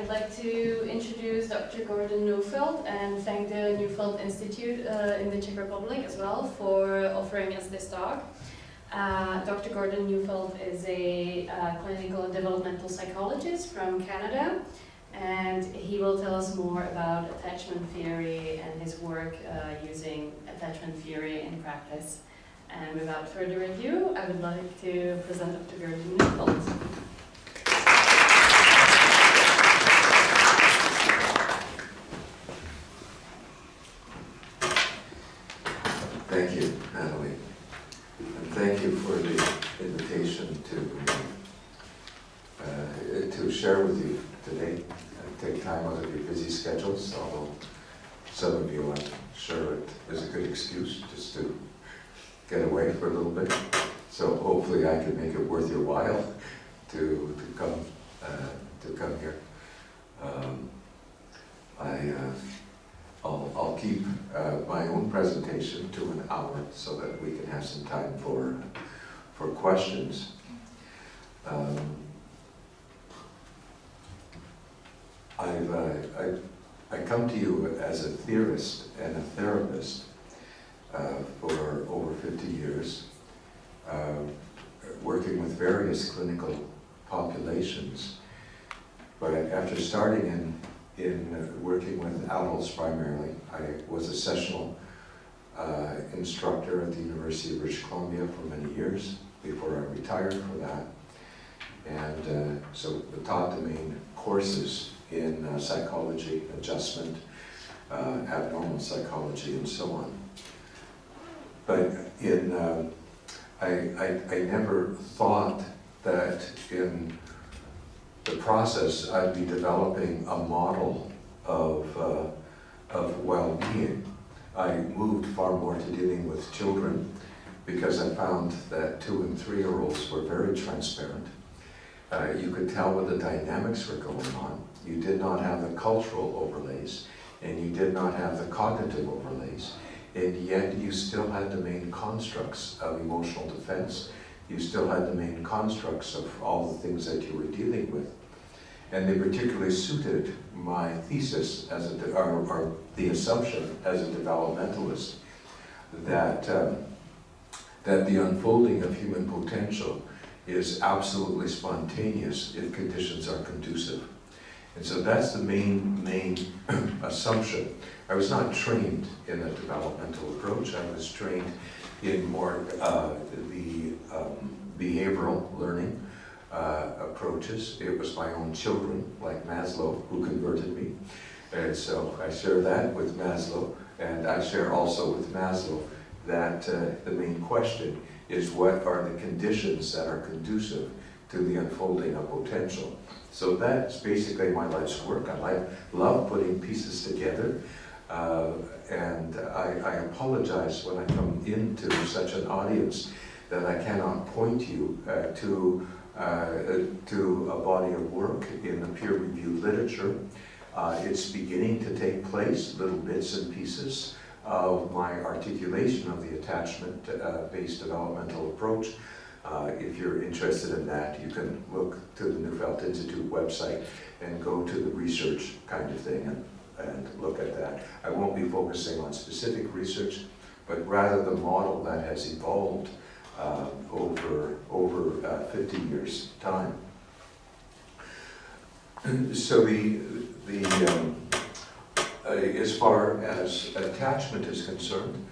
would like to introduce Dr. Gordona Neufeld and thank the Neufeld Institute in the Czech Republic as well for offering us this talk. Dr. Gordona Neufeld is a clinical and developmental psychologist from Canada, and he will tell us more about attachment theory and his work using attachment theory in practice. And without further ado, I would like to present Dr. Gordona Neufeld. Thank you, Natalie, and thank you for the invitation to share with you today. Take time out of your busy schedules, although some of you, I'm sure it is a good excuse just to get away for a little bit. So hopefully I can make it worth your while to come here. I'll keep my own presentation to an hour so that we can have some time for questions. I come to you as a theorist and a therapist for over 50 years, working with various clinical populations. But after starting in working with adults primarily, I was a sessional instructor at the University of British Columbia for many years before I retired for that. And so I taught the main courses in psychology, adjustment, abnormal psychology, and so on. But I never thought that in the process I'd be developing a model of well-being. I moved far more to dealing with children because I found that 2- and 3-year-olds were very transparent. You could tell what the dynamics were going on. You did not have the cultural overlays, and you did not have the cognitive overlays, and yet you still had the main constructs of emotional defense. You still had the main constructs of all the things that you were dealing with. And they particularly suited my thesis, or the assumption as a developmentalist, that the unfolding of human potential is absolutely spontaneous if conditions are conducive. And so that's the main assumption. I was not trained in a developmental approach. I was trained in more the behavioral learning approaches. It was my own children, like Maslow, who converted me. And so I share that with Maslow, and I share also with Maslow that the main question is what are the conditions that are conducive to the unfolding of potential. So that's basically my life's work. I love putting pieces together, and I apologize when I come into such an audience that I cannot point you to a body of work in the peer-reviewed literature. It's beginning to take place, little bits and pieces of my articulation of the attachment-based developmental approach. If you're interested in that, you can look to the Neufeld Institute website and go to the research kind of thing and look at that. I won't be focusing on specific research, but rather the model that has evolved over 50 years' time. So as far as attachment is concerned,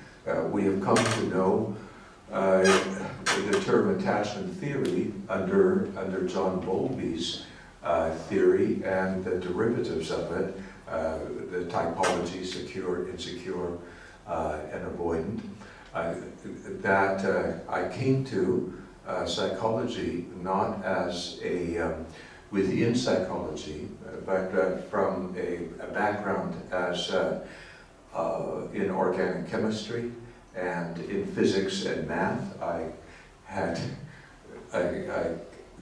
we have come to know the term attachment theory under John Bowlby's theory and the derivatives of it, the typology, secure, insecure, and avoidant. That I came to psychology not as within psychology, but from a background as in organic chemistry and in physics and math. I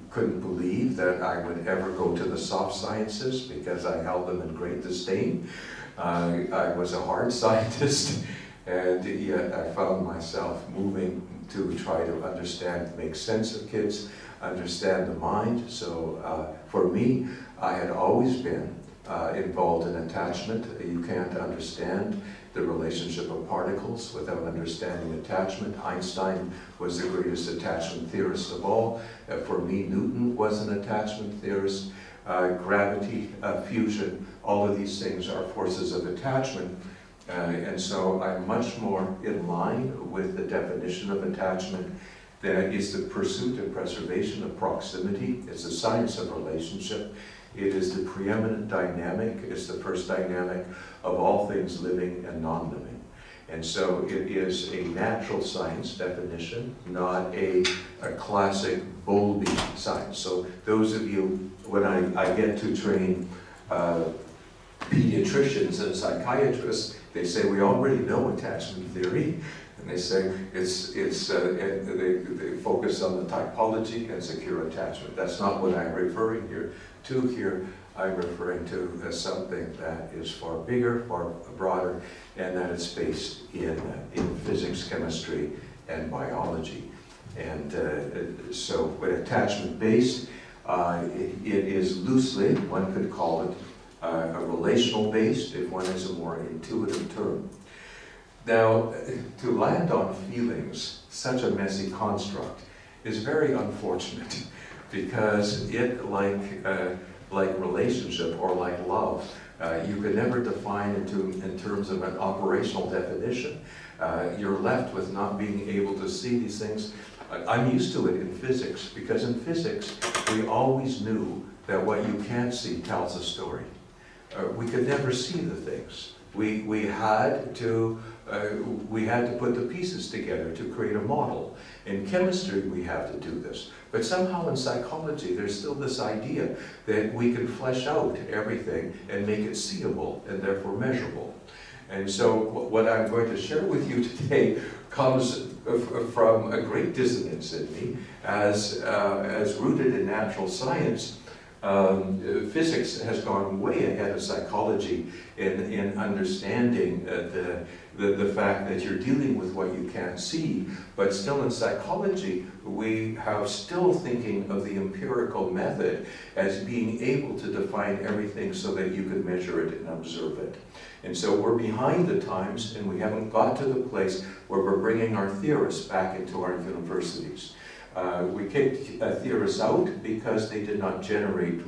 couldn't believe that I would ever go to the soft sciences because I held them in great disdain. I was a hard scientist, and yet I found myself moving to try to understand, make sense of kids, understand the mind. So for me, I had always been involved in attachment. You can't understand the relationship of particles without understanding attachment. Einstein was the greatest attachment theorist of all. For me, Newton was an attachment theorist. Gravity, fusion, all of these things are forces of attachment. And so I'm much more in line with the definition of attachment. That is the pursuit and preservation of proximity. It's the science of relationship. It is the preeminent dynamic. It's the first dynamic of all things living and non-living. And so it is a natural science definition, not a classic Bowlby science. So those of you, when I get to train pediatricians and psychiatrists, they say, we already know attachment theory. And they say they focus on the typology and secure attachment. That's not what I'm referring to here. I'm referring to something that is far bigger, far broader, and that it's based in physics, chemistry, and biology. And so with attachment-based, it is loosely, one could call it a relational-based, if one is a more intuitive term. Now, to land on feelings, such a messy construct, is very unfortunate because it, like relationship or like love, you can never define in terms of an operational definition. You're left with not being able to see these things. I'm used to it in physics, because in physics, we always knew that what you can't see tells a story. We could never see the things. We had to put the pieces together to create a model. In chemistry, we have to do this. But somehow in psychology, there's still this idea that we can flesh out everything and make it seeable and therefore measurable. And so what I'm going to share with you today comes from a great dissonance in me as rooted in natural science. Physics has gone way ahead of psychology in understanding the fact that you're dealing with what you can't see, but still in psychology we have still thinking of the empirical method as being able to define everything so that you can measure it and observe it. And so we're behind the times, and we haven't got to the place where we're bringing our theorists back into our universities. We kicked theorists out because they did not generate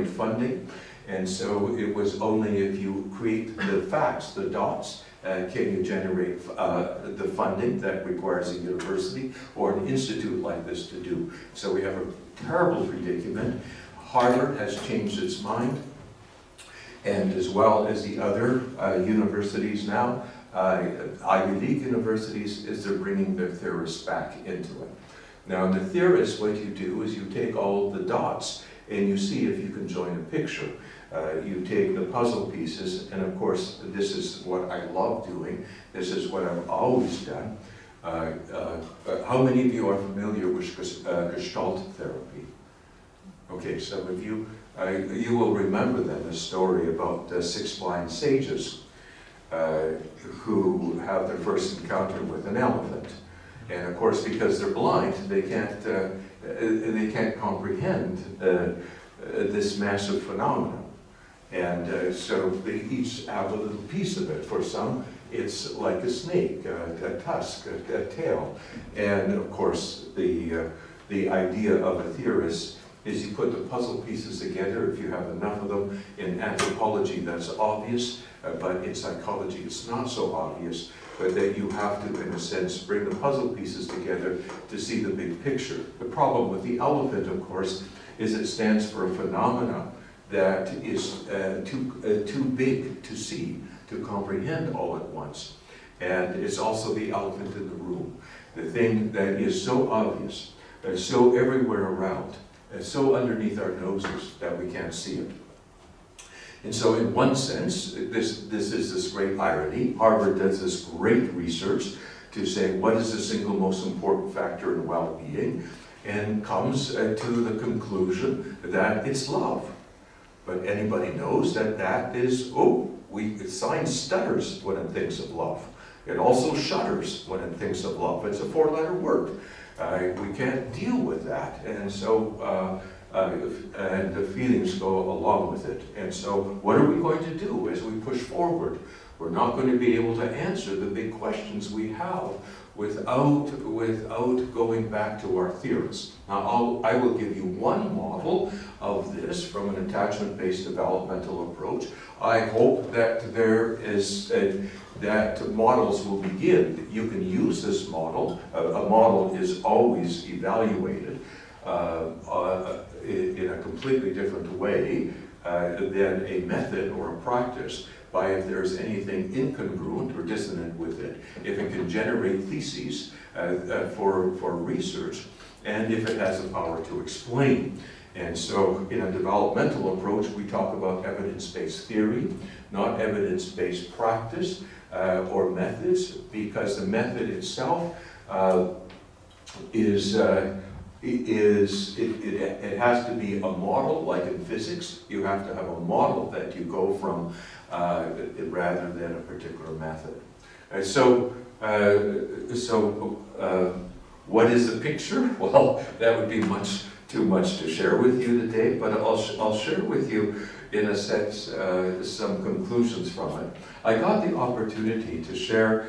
funding, and so it was only if you create the facts, the dots, can you generate the funding that requires a university or an institute like this to do. So we have a terrible predicament. Harvard has changed its mind, and as well as the other universities now. Ivy League universities, is they're bringing their theorists back into it. Now in the theorists, what you do is you take all the dots and you see if you can join a picture. You take the puzzle pieces, and of course this is what I love doing, this is what I've always done. How many of you are familiar with Gestalt therapy? Okay, some of you, you will remember then the story about the 6 blind sages who have their first encounter with an elephant. And of course, because they're blind, they can't comprehend this massive phenomenon. And so they each have a little piece of it. For some, it's like a snake, a tusk, a tail. And of course, the idea of a theorist is you put the puzzle pieces together, if you have enough of them. In anthropology, that's obvious, but in psychology, it's not so obvious, but that you have to, in a sense, bring the puzzle pieces together to see the big picture. The problem with the elephant, of course, is it stands for a phenomena that is too big to see, to comprehend all at once. And it's also the elephant in the room, the thing that is so obvious, so everywhere around, so underneath our noses that we can't see it. And so in one sense, this is this great irony. Harvard does this great research to say what is the single most important factor in well-being, and comes to the conclusion that it's love. But anybody knows that that is, science stutters when it thinks of love. It also shudders when it thinks of love. It's a 4-letter word. We can't deal with that, and so and the feelings go along with it. And so what are we going to do as we push forward? We're not going to be able to answer the big questions we have without going back to our theories. Now, I will give you one model of this from an attachment-based developmental approach. I hope that that models will begin. You can use this model. A model is always evaluated in a completely different way than a method or a practice, by if there's anything incongruent or dissonant with it, if it can generate theses for research, and if it has the power to explain. And so in a developmental approach, we talk about evidence-based theory, not evidence-based practice or methods, because the method itself it has to be a model, like in physics. You have to have a model that you go from rather than a particular method. What is the picture? Well, that would be too much to share with you today, but I'll share with you, in a sense, some conclusions from it. I got the opportunity to share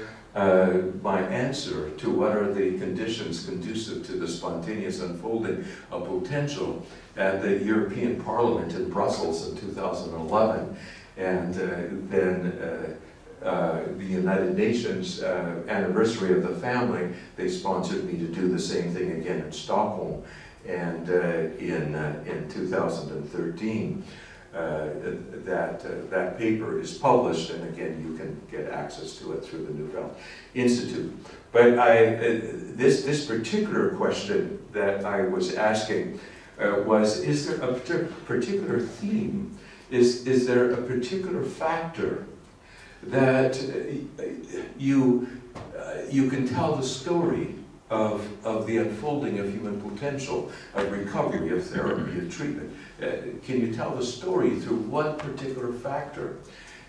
my answer to what are the conditions conducive to the spontaneous unfolding of potential at the European Parliament in Brussels in 2011. And then the United Nations anniversary of the family, they sponsored me to do the same thing again in Stockholm. And in 2013, that paper is published, and again, you can get access to it through the Neufeld Institute. But this particular question that I was asking was, is there a particular theme? Is there a particular factor that you can tell the story of the unfolding of human potential, of recovery, of therapy, of treatment? Can you tell the story through one particular factor?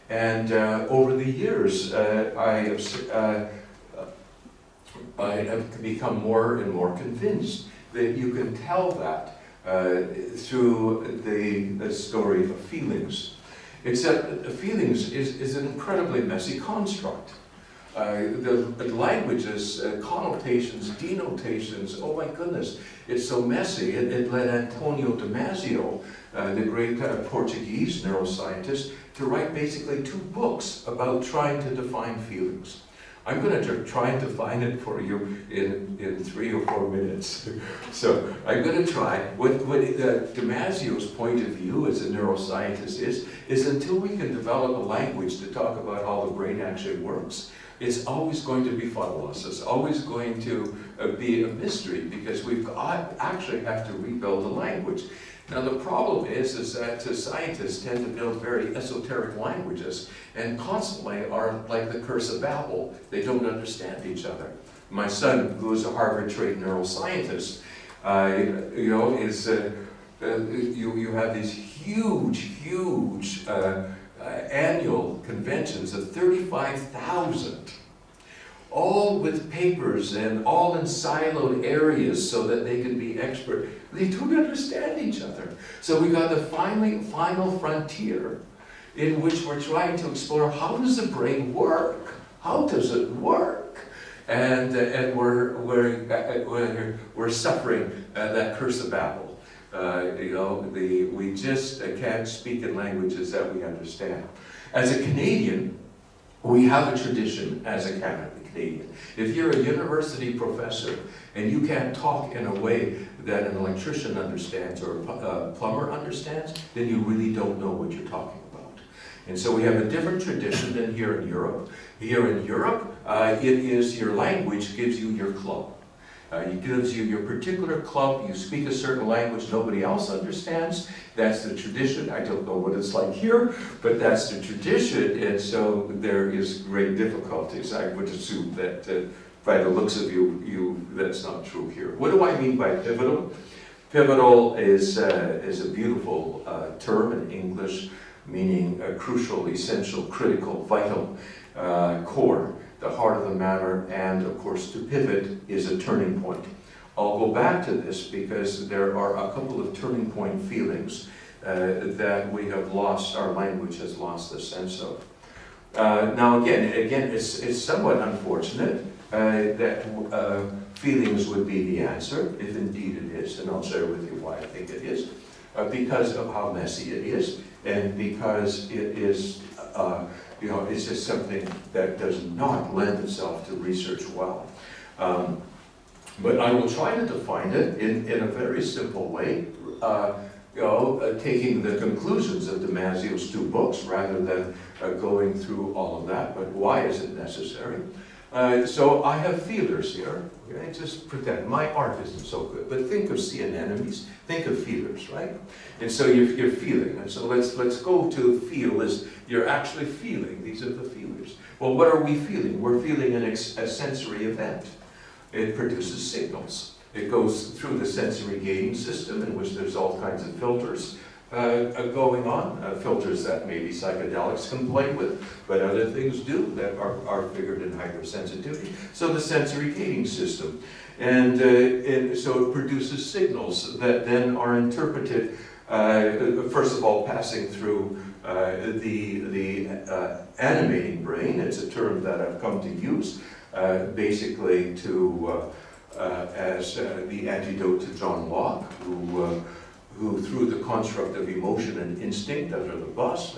And over the years, I have become more and more convinced that you can tell that through the story of feelings. Except feelings is an incredibly messy construct. The languages, connotations, denotations, oh my goodness, it's so messy. It led Antonio Damasio, the great Portuguese neuroscientist, to write basically 2 books about trying to define feelings. I'm going to try and define it for you in 3 or 4 minutes. So I'm going to try. What Damasio's point of view as a neuroscientist is until we can develop a language to talk about how the brain actually works, it's always going to be funneless. It's always going to be a mystery, because we've actually have to rebuild the language. Now the problem is that scientists tend to build very esoteric languages and constantly are like the curse of Babel. They don't understand each other. My son, who is a Harvard-trained neuroscientist, you have these huge annual conventions of 35,000, all with papers and all in siloed areas so that they can be expert. They don't understand each other. So we got the final frontier in which we're trying to explore, how does the brain work? How does it work? And we're suffering that curse of Babel. We just can't speak in languages that we understand. As a Canadian, we have a tradition as a Canadian. If you're a university professor and you can't talk in a way that an electrician understands or a plumber understands, then you really don't know what you're talking about. And so we have a different tradition than here in Europe. Here in Europe, it is your language gives you your club. It gives you your particular club. You speak a certain language nobody else understands. That's the tradition. I don't know what it's like here, but that's the tradition, and so there is great difficulties. I would assume that by the looks of you, that's not true here. What do I mean by pivotal? Pivotal is a beautiful term in English, meaning crucial, essential, critical, vital, core, the heart of the matter, and of course to pivot is a turning point. I'll go back to this because there are a couple of turning point feelings that we have lost, our language has lost the sense of. Now again, it's somewhat unfortunate that feelings would be the answer, if indeed it is, and I'll share with you why I think it is, because of how messy it is, and because it is, it's just something that does not lend itself to research well. But I will try to define it in a very simple way, taking the conclusions of Damasio's 2 books rather than going through all of that. But why is it necessary? So I have feelers here. Okay? Just pretend my art isn't so good, but think of sea anemones. Think of feelers, right? And so you're feeling. And so let's go to feel as you're actually feeling. These are the feelers. Well, what are we feeling? We're feeling a sensory event. It produces signals. It goes through the sensory gating system, in which there's all kinds of filters going on, filters that maybe psychedelics can play with, but other things do that are figured in hypersensitivity. So the sensory gating system. And so it produces signals that then are interpreted, first of all, passing through the animating brain. It's a term that I've come to use, basically as the antidote to John Locke, who threw the construct of emotion and instinct under the bus.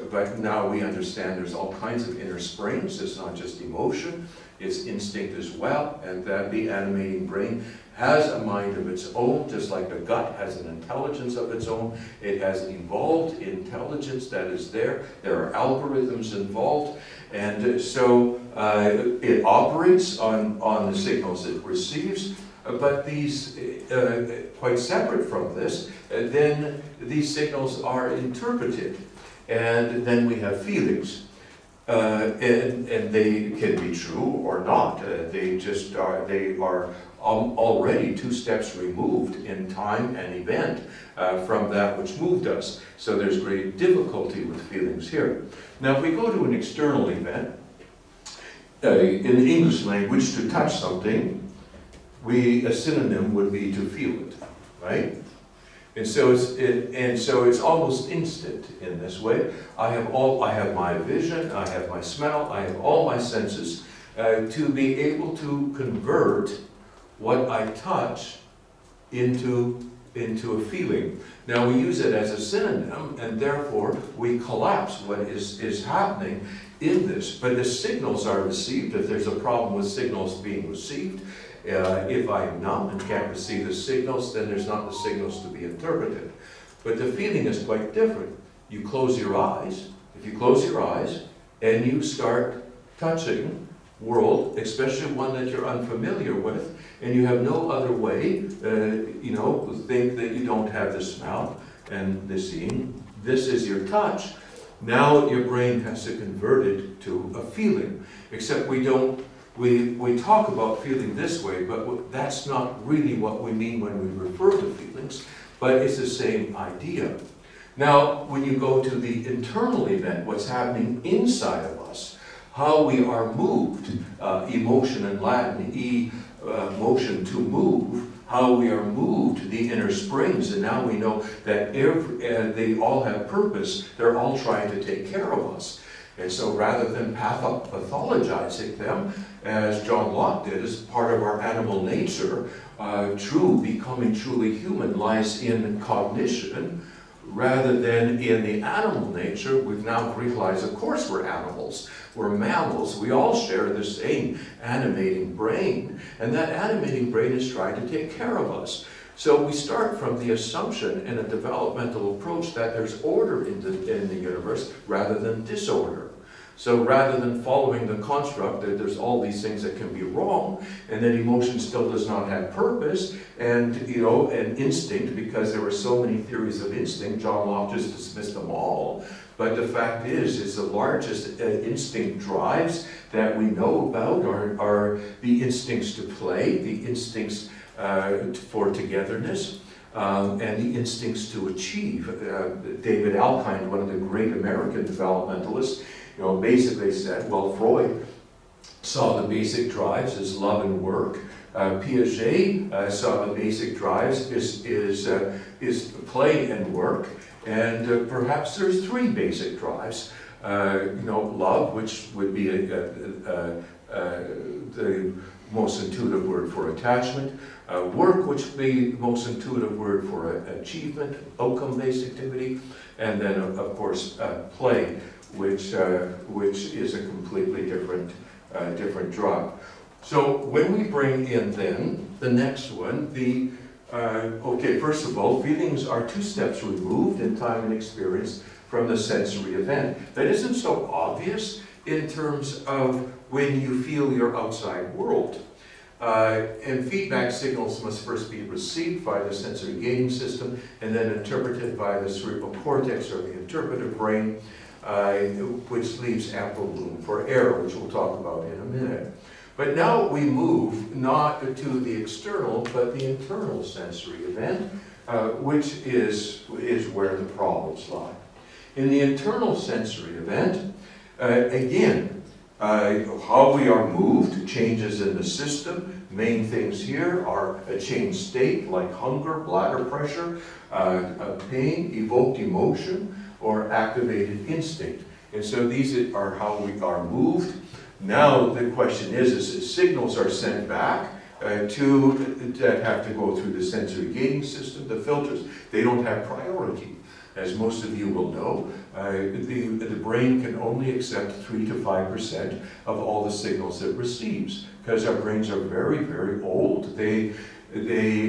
But now we understand there's all kinds of inner springs. It's not just emotion, it's instinct as well, and that the animating brain has a mind of its own, just like the gut has an intelligence of its own. It has evolved intelligence that is there. There are algorithms involved, and so it operates on the signals it receives. But these, quite separate from this, then these signals are interpreted, and then we have feelings. And they can be true or not. They are already 2 steps removed in time and event from that which moved us. So there's great difficulty with feelings here. Now if we go to an external event, in the English language, to touch something, a synonym would be to feel it, right? And so it's almost instant in this way. I have my vision, I have my smell, I have all my senses to be able to convert what I touch into a feeling. Now we use it as a synonym, and therefore we collapse what is happening in this. But the signals are received. If there's a problem with signals being received, if I am numb and can't receive the signals, then there's not the signals to be interpreted. But the feeling is quite different. You close your eyes. If you close your eyes and you start touching world, especially one that you're unfamiliar with, and you have no other way, think that you don't have the smell and the seeing. This is your touch. Now your brain has to convert it to a feeling. Except we don't. We talk about feeling this way, but that's not really what we mean when we refer to feelings, but it's the same idea. Now, when you go to the internal event, what's happening inside of us, how we are moved, emotion in Latin, motion to move, how we are moved, the inner springs, and now we know that they all have purpose, they're all trying to take care of us. And so rather than pathologizing them, as John Locke did, as part of our animal nature, becoming truly human lies in cognition, rather than in the animal nature. We've now realized, of course, we're animals. We're mammals. We all share the same animating brain, and that animating brain is trying to take care of us. So we start from the assumption in a developmental approach that there's order in the universe rather than disorder. So rather than following the construct that there's all these things that can be wrong, and that emotion still does not have purpose, and and instinct, because there were so many theories of instinct, John Locke just dismissed them all. But the fact is, it's the largest instinct drives that we know about are the instincts to play, the instincts for togetherness, and the instincts to achieve. David Alkind, one of the great American developmentalists, basically said, well, Freud saw the basic drives as love and work. Piaget saw the basic drives is play and work, and perhaps there's three basic drives. Love, which would be the most intuitive word for attachment. Work, which would be the most intuitive word for achievement, outcome-based activity, and then of course play, which is a completely different drive. So when we bring in then the next one, okay, first of all, feelings are two steps removed in time and experience from the sensory event. That isn't so obvious in terms of when you feel your outside world. And feedback signals must first be received by the sensory gating system and then interpreted by the cerebral cortex or the interpretive brain, which leaves ample room for error, which we'll talk about in a minute. But now we move not to the external, but the internal sensory event, which is where the problems lie. In the internal sensory event, again, how we are moved, changes in the system. Main things here are a changed state like hunger, bladder pressure, pain, evoked emotion, or activated instinct. And so these are how we are moved. Now the question is signals are sent back that have to go through the sensory gating system, the filters. They don't have priority. As most of you will know, the brain can only accept 3 to 5% of all the signals it receives, because our brains are very, very old. They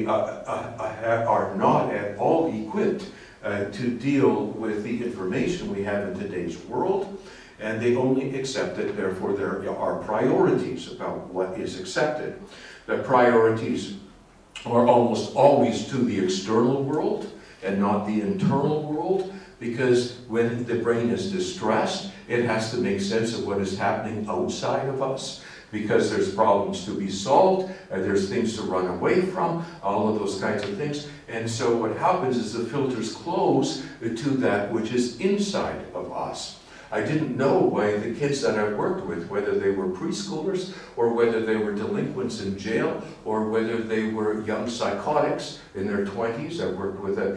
are not at all equipped to deal with the information we have in today's world, and they only accept it. Therefore, there are priorities about what is accepted. The priorities are almost always to the external world and not the internal world, because when the brain is distressed, it has to make sense of what is happening outside of us, because there's problems to be solved, there's things to run away from, all of those kinds of things. And so what happens is the filters close to that which is inside of us. I didn't know why the kids that I worked with, whether they were preschoolers or whether they were delinquents in jail or whether they were young psychotics in their 20s, I worked with a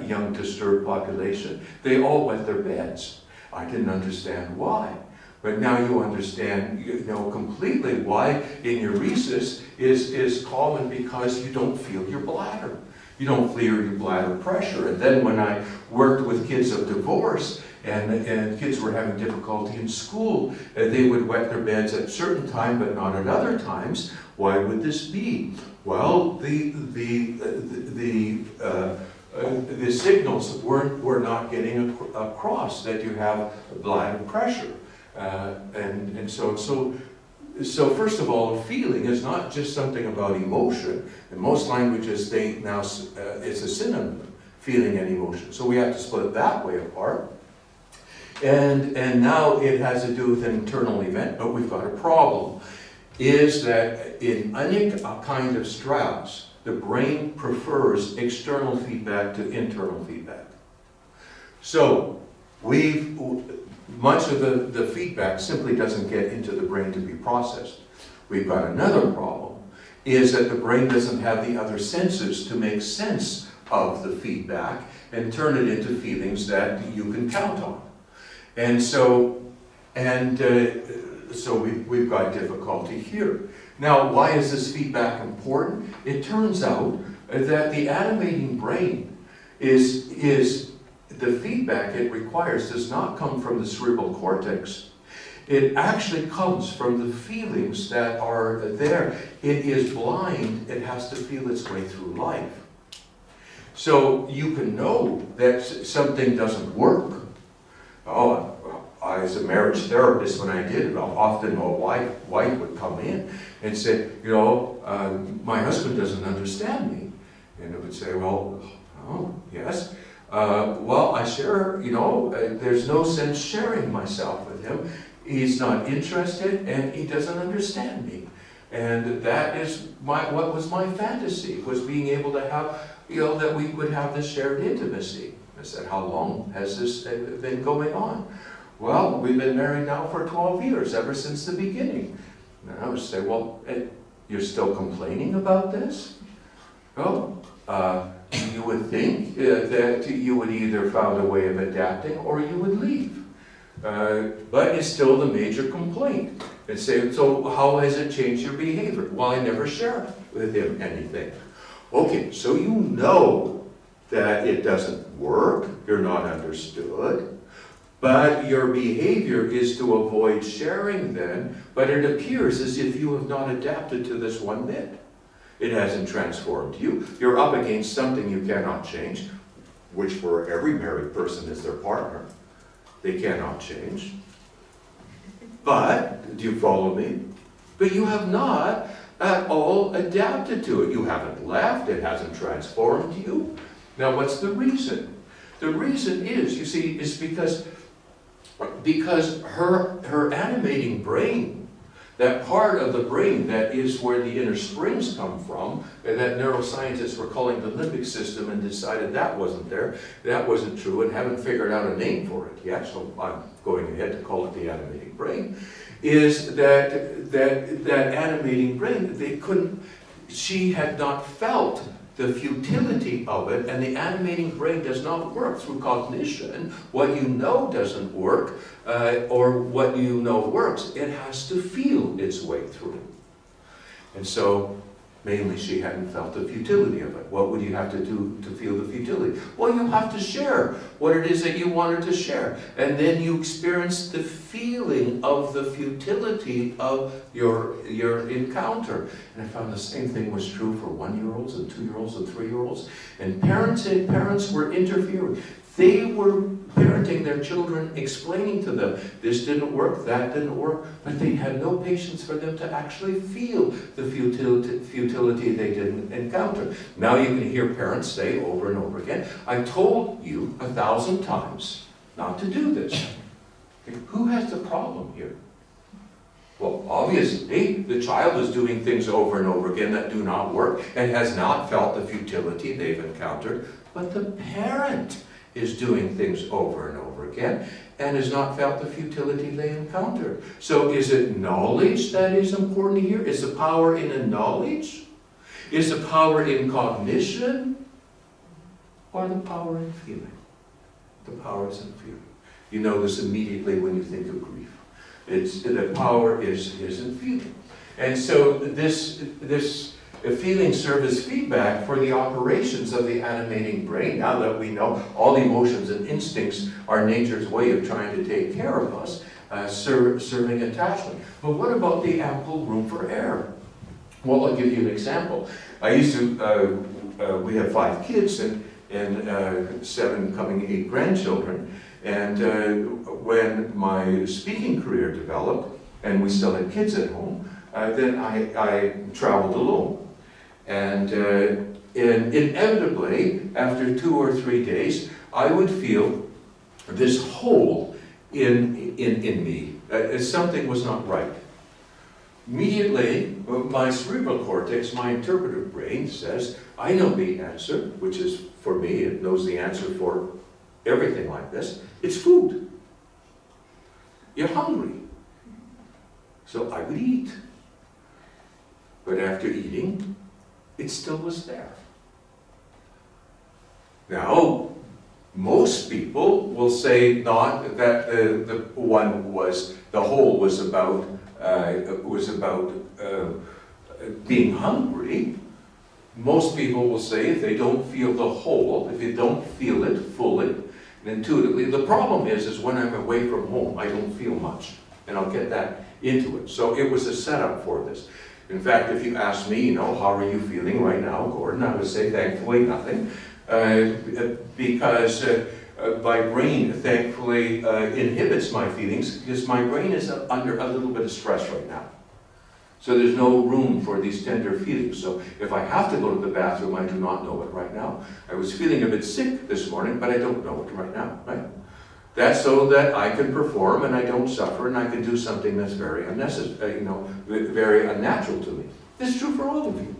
young disturbed population, they all wet their beds. I didn't understand why. But now you understand, completely why enuresis is common, because you don't feel your bladder. You don't feel your bladder pressure. And then when I worked with kids of divorce, and kids were having difficulty in school, they would wet their beds at certain times, but not at other times. Why would this be? Well, the signals were not getting across that you have bladder pressure, and so first of all, a feeling is not just something about emotion. In most languages, it's a synonym, feeling and emotion. So we have to split it that way apart. And now it has to do with an internal event, but we've got a problem. Is that in any kind of stress, the brain prefers external feedback to internal feedback. So much of the feedback simply doesn't get into the brain to be processed. We've got another problem, is that the brain doesn't have the other senses to make sense of the feedback and turn it into feelings that you can count on. And so we've got difficulty here. Now, why is this feedback important? It turns out that the animating brain is the feedback it requires does not come from the cerebral cortex. It actually comes from the feelings that are there. It is blind. It has to feel its way through life. So you can know that something doesn't work. Oh, as a marriage therapist, when I did it, often a wife would come in and say, my husband doesn't understand me. And I would say, well, oh, yes. Well, I share, there's no sense sharing myself with him. He's not interested and he doesn't understand me. And that is what was my fantasy, was being able to have, that we would have this shared intimacy. I said, how long has this been going on? Well, we've been married now for 12 years, ever since the beginning. And I would say, well, you're still complaining about this? Well, you would think that you would either found a way of adapting or you would leave. But it's still the major complaint. And say, so how has it changed your behavior? Well, I never share with him anything. Okay, so you know that it doesn't work, you're not understood, but your behavior is to avoid sharing then, but it appears as if you have not adapted to this one bit. It hasn't transformed you. You're up against something you cannot change, which for every married person is their partner. They cannot change. But, do you follow me? But you have not at all adapted to it. You haven't left, it hasn't transformed you. Now what's the reason? The reason is, you see, is because her animating brain, that part of the brain that is where the inner springs come from, and that neuroscientists were calling the limbic system and decided that wasn't there, that wasn't true, and haven't figured out a name for it yet, so I'm going ahead to call it the animating brain, is that animating brain, she had not felt the futility of it, and the animating brain does not work through cognition. What you know doesn't work, or what you know works. It has to feel its way through. And so, mainly she hadn't felt the futility of it. What would you have to do to feel the futility? Well, you have to share what it is that you wanted to share. And then you experience the feeling of the futility of your encounter. And I found the same thing was true for 1-year-olds and 2-year-olds and 3-year-olds. And parents were interfering. They were parenting their children, explaining to them, this didn't work, that didn't work, but they had no patience for them to actually feel the futility they didn't encounter. Now you can hear parents say over and over again, I told you 1,000 times not to do this. Who has the problem here? Well, obviously, the child is doing things over and over again that do not work and has not felt the futility they've encountered, but the parent is doing things over and over again and has not felt the futility they encounter. So is it knowledge that is important here? Is the power in a knowledge? Is the power in cognition? Or the power in feeling? The power is in feeling. You know this immediately when you think of grief. The power is in feeling. And so this feeling serves as feedback for the operations of the animating brain. Now that we know all emotions and instincts are nature's way of trying to take care of us, serving attachment. But what about the ample room for error? Well, I'll give you an example. I used to, we have 5 kids and 7 coming 8 grandchildren. And when my speaking career developed, and we still had kids at home, then I traveled alone. And inevitably, after 2 or 3 days, I would feel this hole in me. Something was not right. Immediately, my cerebral cortex, my interpretive brain, says, I know the answer, which is, for me, it knows the answer for everything like this. It's food. You're hungry. So I would eat. But after eating, it still was there. Now, most people will say not that the whole was about being hungry. Most people will say if they don't feel the whole, if you don't feel it fully and intuitively, the problem is when I'm away from home, I don't feel much, and I'll get that into it. So it was a setup for this. In fact, if you ask me, how are you feeling right now, Gordon, I would say thankfully nothing, because my brain thankfully inhibits my feelings because my brain is under a little bit of stress right now. So there's no room for these tender feelings. So if I have to go to the bathroom, I do not know it right now. I was feeling a bit sick this morning, but I don't know it right now, right? That's so that I can perform and I don't suffer and I can do something that's very unnecessary, very unnatural to me. This is true for all of you.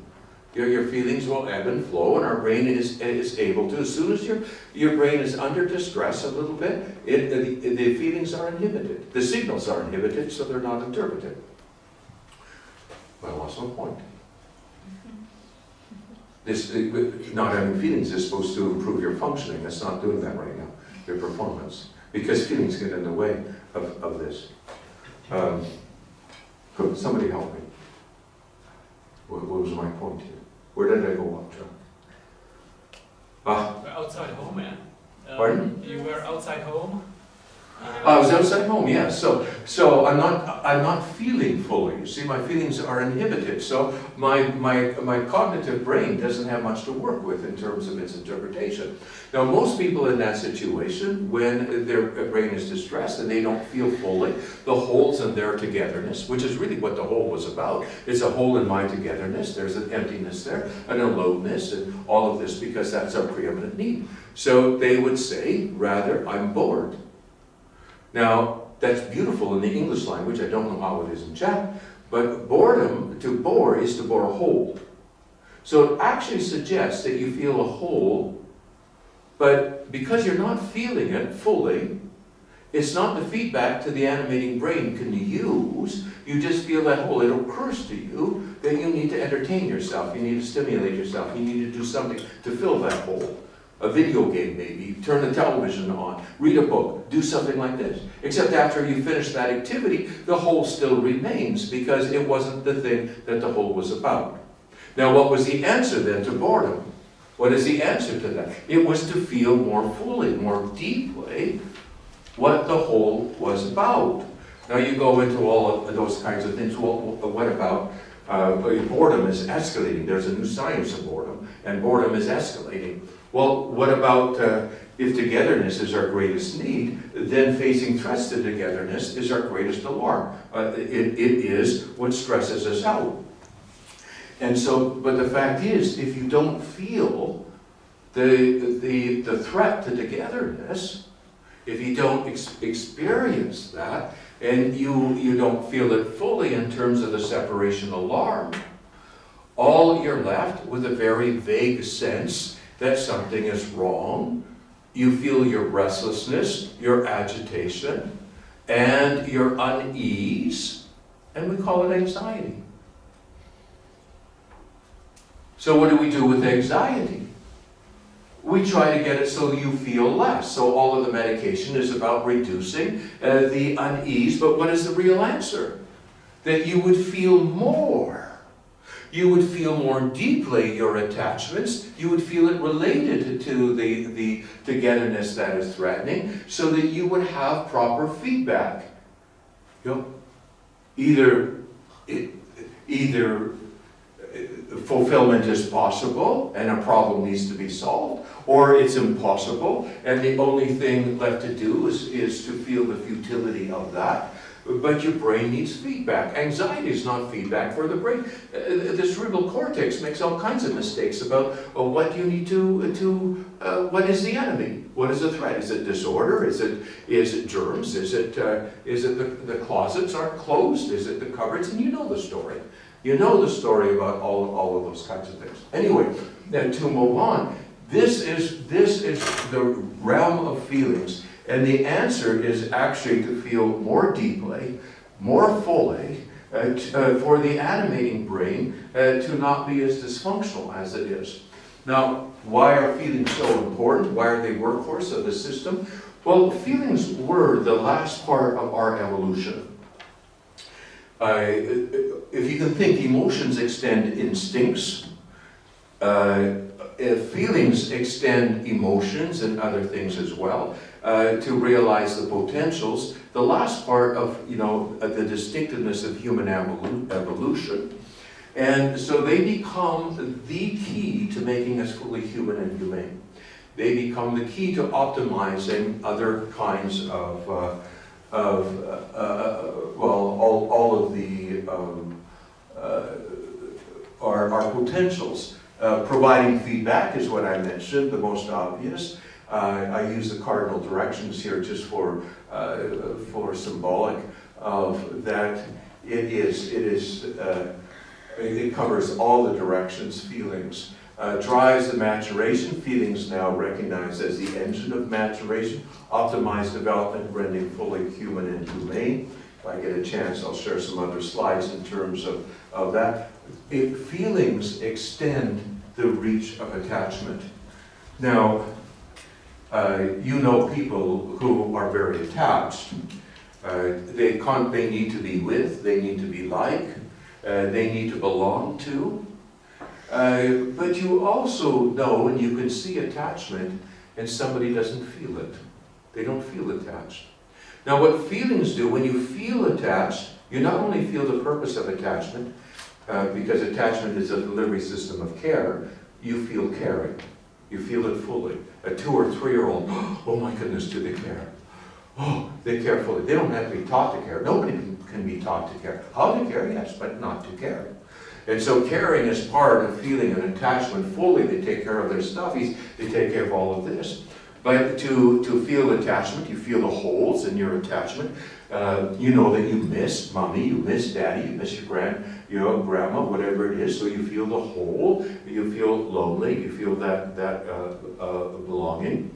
Your feelings will ebb and flow, and our brain is able to. As soon as your brain is under distress a little bit, the feelings are inhibited. The signals are inhibited, so they're not interpreted. But I lost my point. This, not having feelings is supposed to improve your functioning. It's not doing that right now, your performance. Because feelings get in the way of this. Good, somebody help me. What was my point here? Where did I go up, John? We're outside home, man. Pardon? You were outside home? I was outside home, yeah. So I'm not feeling fully. You see, my feelings are inhibited. So my cognitive brain doesn't have much to work with in terms of its interpretation. Now, most people in that situation, when their brain is distressed and they don't feel fully, the holes in their togetherness, which is really what the whole was about. It's a hole in my togetherness. There's an emptiness there, an aloneness, and all of this, because that's our preeminent need. So they would say, rather, I'm bored. Now, that's beautiful in the English language. I don't know how it is in Czech, but boredom, to bore, is to bore a hole. So it actually suggests that you feel a hole, but because you're not feeling it fully, it's not the feedback to the animating brain can use. You just feel that hole. It occurs to you that you need to entertain yourself. You need to stimulate yourself. You need to do something to fill that hole. A video game maybe, turn the television on, read a book, do something like this. Except after you finish that activity, the hole still remains because it wasn't the thing that the hole was about. Now, what was the answer then to boredom? What is the answer to that? It was to feel more fully, more deeply what the whole was about. Now you go into all of those kinds of things. Well, what about boredom is escalating? There's a new science of boredom, and boredom is escalating. Well, what about if togetherness is our greatest need, then facing threats to togetherness is our greatest alarm. It is what stresses us out. And so, but the fact is, if you don't feel the threat to togetherness, if you don't experience that, and you don't feel it fully in terms of the separation alarm, all you're left with a very vague sense that something is wrong. You feel your restlessness, your agitation, and your unease, and we call it anxiety. So what do we do with anxiety? We try to get it so you feel less. So all of the medication is about reducing the unease, but what is the real answer? That you would feel more. You would feel more deeply your attachments. You would feel it related to the togetherness that is threatening, so that you would have proper feedback. You know, either fulfillment is possible and a problem needs to be solved, or it's impossible and the only thing left to do is to feel the futility of that. But your brain needs feedback. Anxiety is not feedback for the brain. The cerebral cortex makes all kinds of mistakes about what you need what is the enemy? What is the threat? Is it disorder? Is it germs? Is it the closets aren't closed? Is it the cupboards? And you know the story. You know the story about all of those kinds of things. Anyway, then to move on, this is the realm of feelings. And the answer is actually to feel more deeply, more fully, for the animating brain to not be as dysfunctional as it is. Now, why are feelings so important? Why are they workhorse of the system? Well, feelings were the last part of our evolution. If you can think, emotions extend instincts. Feelings extend emotions and other things as well. To realize the potentials, the last part of, the distinctiveness of human evolution. And so they become the key to making us fully human and humane. They become the key to optimizing other kinds of all of the, our potentials. Providing feedback is what I mentioned, the most obvious. I use the cardinal directions here just for symbolic of that. It is It covers all the directions, feelings. Drives the maturation, feelings now recognized as the engine of maturation, optimized development, rendering fully human and humane. If I get a chance, I'll share some other slides in terms of that. Feelings extend the reach of attachment. Now, you know people who are very attached. They need to be with, they need to be like, they need to belong to. But you also know, and you can see attachment, and somebody doesn't feel it. They don't feel attached. Now what feelings do, when you feel attached, you not only feel the purpose of attachment, because attachment is a delivery system of care, you feel caring. You feel it fully. A 2 or 3-year-old, oh my goodness, do they care? Oh, they care fully. They don't have to be taught to care. Nobody can be taught to care. How to care, yes, but not to care. And so caring is part of feeling an attachment fully. They take care of their stuffies, they take care of all of this. But to feel attachment, you feel the holes in your attachment. You know that you miss mommy, you miss daddy, you miss your grandma, whatever it is. So you feel the hole, you feel lonely, you feel that belonging.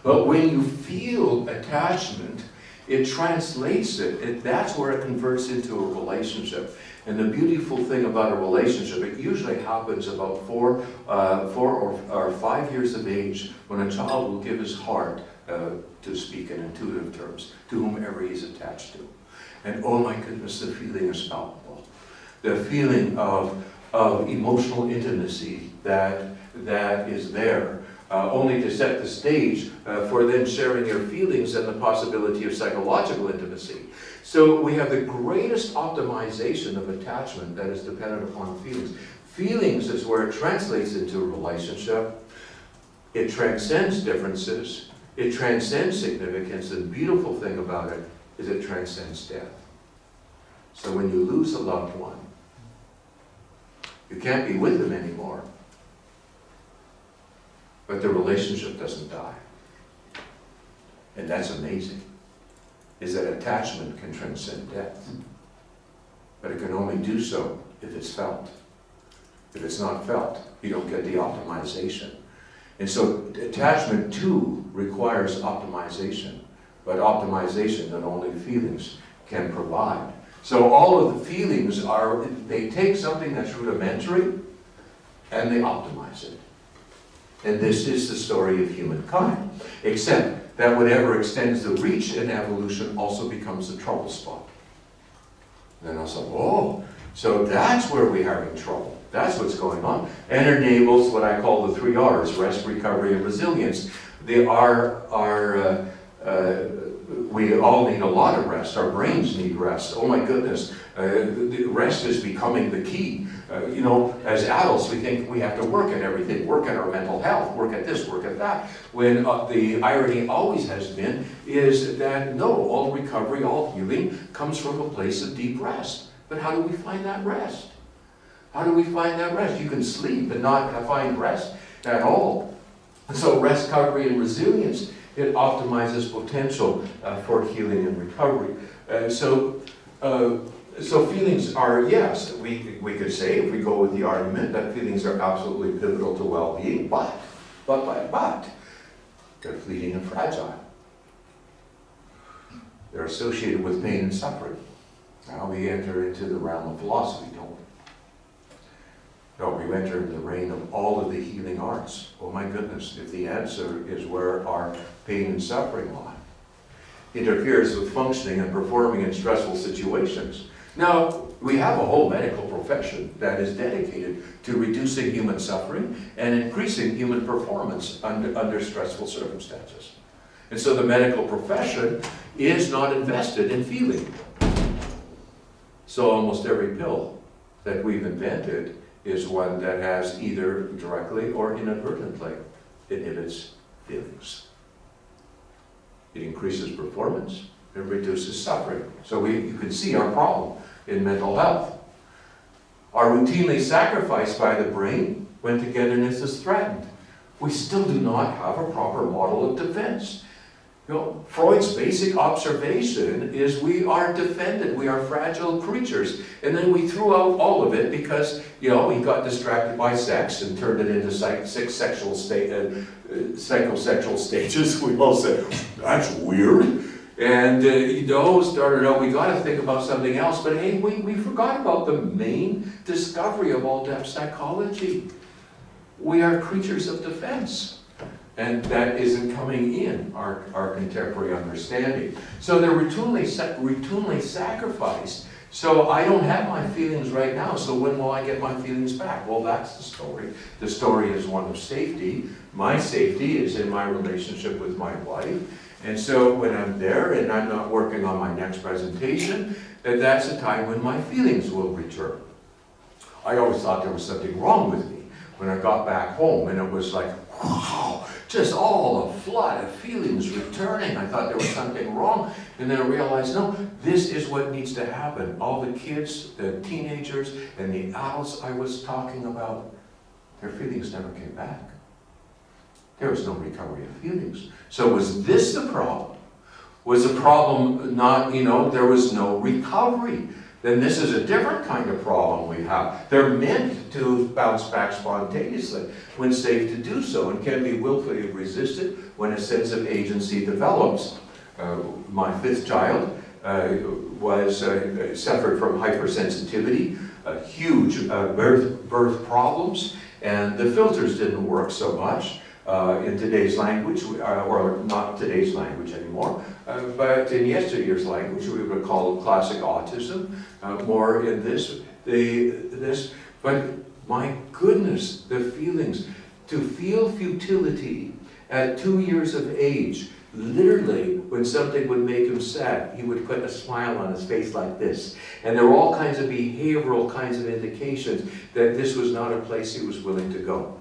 But when you feel attachment, it translates it. That's where it converts into a relationship. And the beautiful thing about a relationship, it usually happens about 4 or 5 years of age, when a child will give his heart, to speak in intuitive terms, to whomever he's attached to. And oh my goodness, the feeling is palpable. The feeling of emotional intimacy that is there. Only to set the stage for then sharing your feelings and the possibility of psychological intimacy. So we have the greatest optimization of attachment that is dependent upon feelings. Feelings is where it translates into a relationship. It transcends differences. It transcends significance. The beautiful thing about it is it transcends death. So when you lose a loved one, you can't be with them anymore. But the relationship doesn't die. And that's amazing, is that attachment can transcend death. But it can only do so if it's felt. If it's not felt, you don't get the optimization. And so attachment too requires optimization. But optimization that only feelings can provide. So all of the feelings they take something that's rudimentary and they optimize it. And this is the story of humankind. Except that whatever extends the reach in evolution also becomes a trouble spot. And then I was like, oh, so that's where we're having trouble. That's what's going on. And enables what I call the 3 R's, rest, recovery, and resilience. We all need a lot of rest. Our brains need rest. Oh my goodness. Rest is becoming the key. You know, as adults, we think we have to work at everything, work at our mental health, work at this, work at that. When the irony always has been is that no, all recovery, all healing comes from a place of deep rest. But how do we find that rest? How do we find that rest? You can sleep and not find rest at all. And so rest, recovery, and resilience, it optimizes potential for healing and recovery. So feelings are, yes, we could say, if we go with the argument, that feelings are absolutely pivotal to well-being, but, they're fleeting and fragile. They're associated with pain and suffering. Now we enter into the realm of philosophy, don't we? No, we enter into the reign of all of the healing arts. Oh my goodness, if the answer is where our pain and suffering lie. Interferes with functioning and performing in stressful situations. Now, we have a whole medical profession that is dedicated to reducing human suffering and increasing human performance under stressful circumstances. And so the medical profession is not invested in feeling. So almost every pill that we've invented is one that has either directly or inadvertently inhibits feelings. It increases performance, it reduces suffering. So you can see our problem in mental health. Are routinely sacrificed by the brain when togetherness is threatened. We still do not have a proper model of defense. You know, Freud's basic observation is we are defended, we are fragile creatures. And then we threw out all of it because, you know, he got distracted by sex and turned it into six sexual psychosexual stages. We all said, that's weird. And, you know, started out, we got to think about something else. But hey, we forgot about the main discovery of all depth psychology. We are creatures of defense. And that isn't coming in our contemporary understanding. So they're routinely sacrificed. So I don't have my feelings right now, so when will I get my feelings back? Well, that's the story. The story is one of safety. My safety is in my relationship with my wife. And so when I'm there and I'm not working on my next presentation, that's a time when my feelings will return. I always thought there was something wrong with me when I got back home, and it was like, wow, just all the flood of feelings returning. I thought there was something wrong, and then I realized, no, this is what needs to happen. All the kids, the teenagers, and the adults I was talking about, their feelings never came back. There was no recovery of feelings. So was this the problem? Was the problem not, you know, there was no recovery? Then this is a different kind of problem we have. They're meant to bounce back spontaneously when safe to do so, and can be willfully resisted when a sense of agency develops. My fifth child suffered from hypersensitivity, huge birth problems, and the filters didn't work so much. In today's language, or not today's language anymore, but in yesteryear's language, we would call it classic autism, more in this. But my goodness, the feelings, to feel futility at 2 years of age, literally, when something would make him sad, he would put a smile on his face like this. And there were all kinds of behavioral kinds of indications that this was not a place he was willing to go.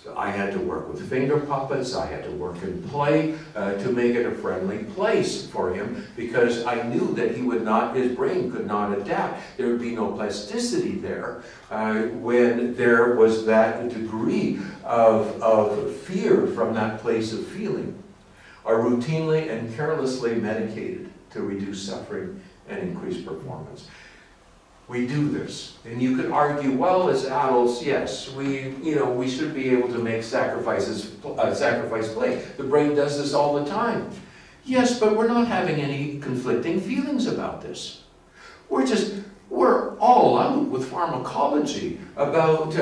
So I had to work with finger puppets, I had to work in play to make it a friendly place for him, because I knew that he would not, his brain could not adapt. There would be no plasticity there when there was that degree of fear from that place of feeling. Are routinely and carelessly medicated to reduce suffering and increase performance. We do this, and you could argue, well, as adults, yes, we should be able to make sacrifice play. The brain does this all the time. Yes, but we're not having any conflicting feelings about this. We're all out with pharmacology about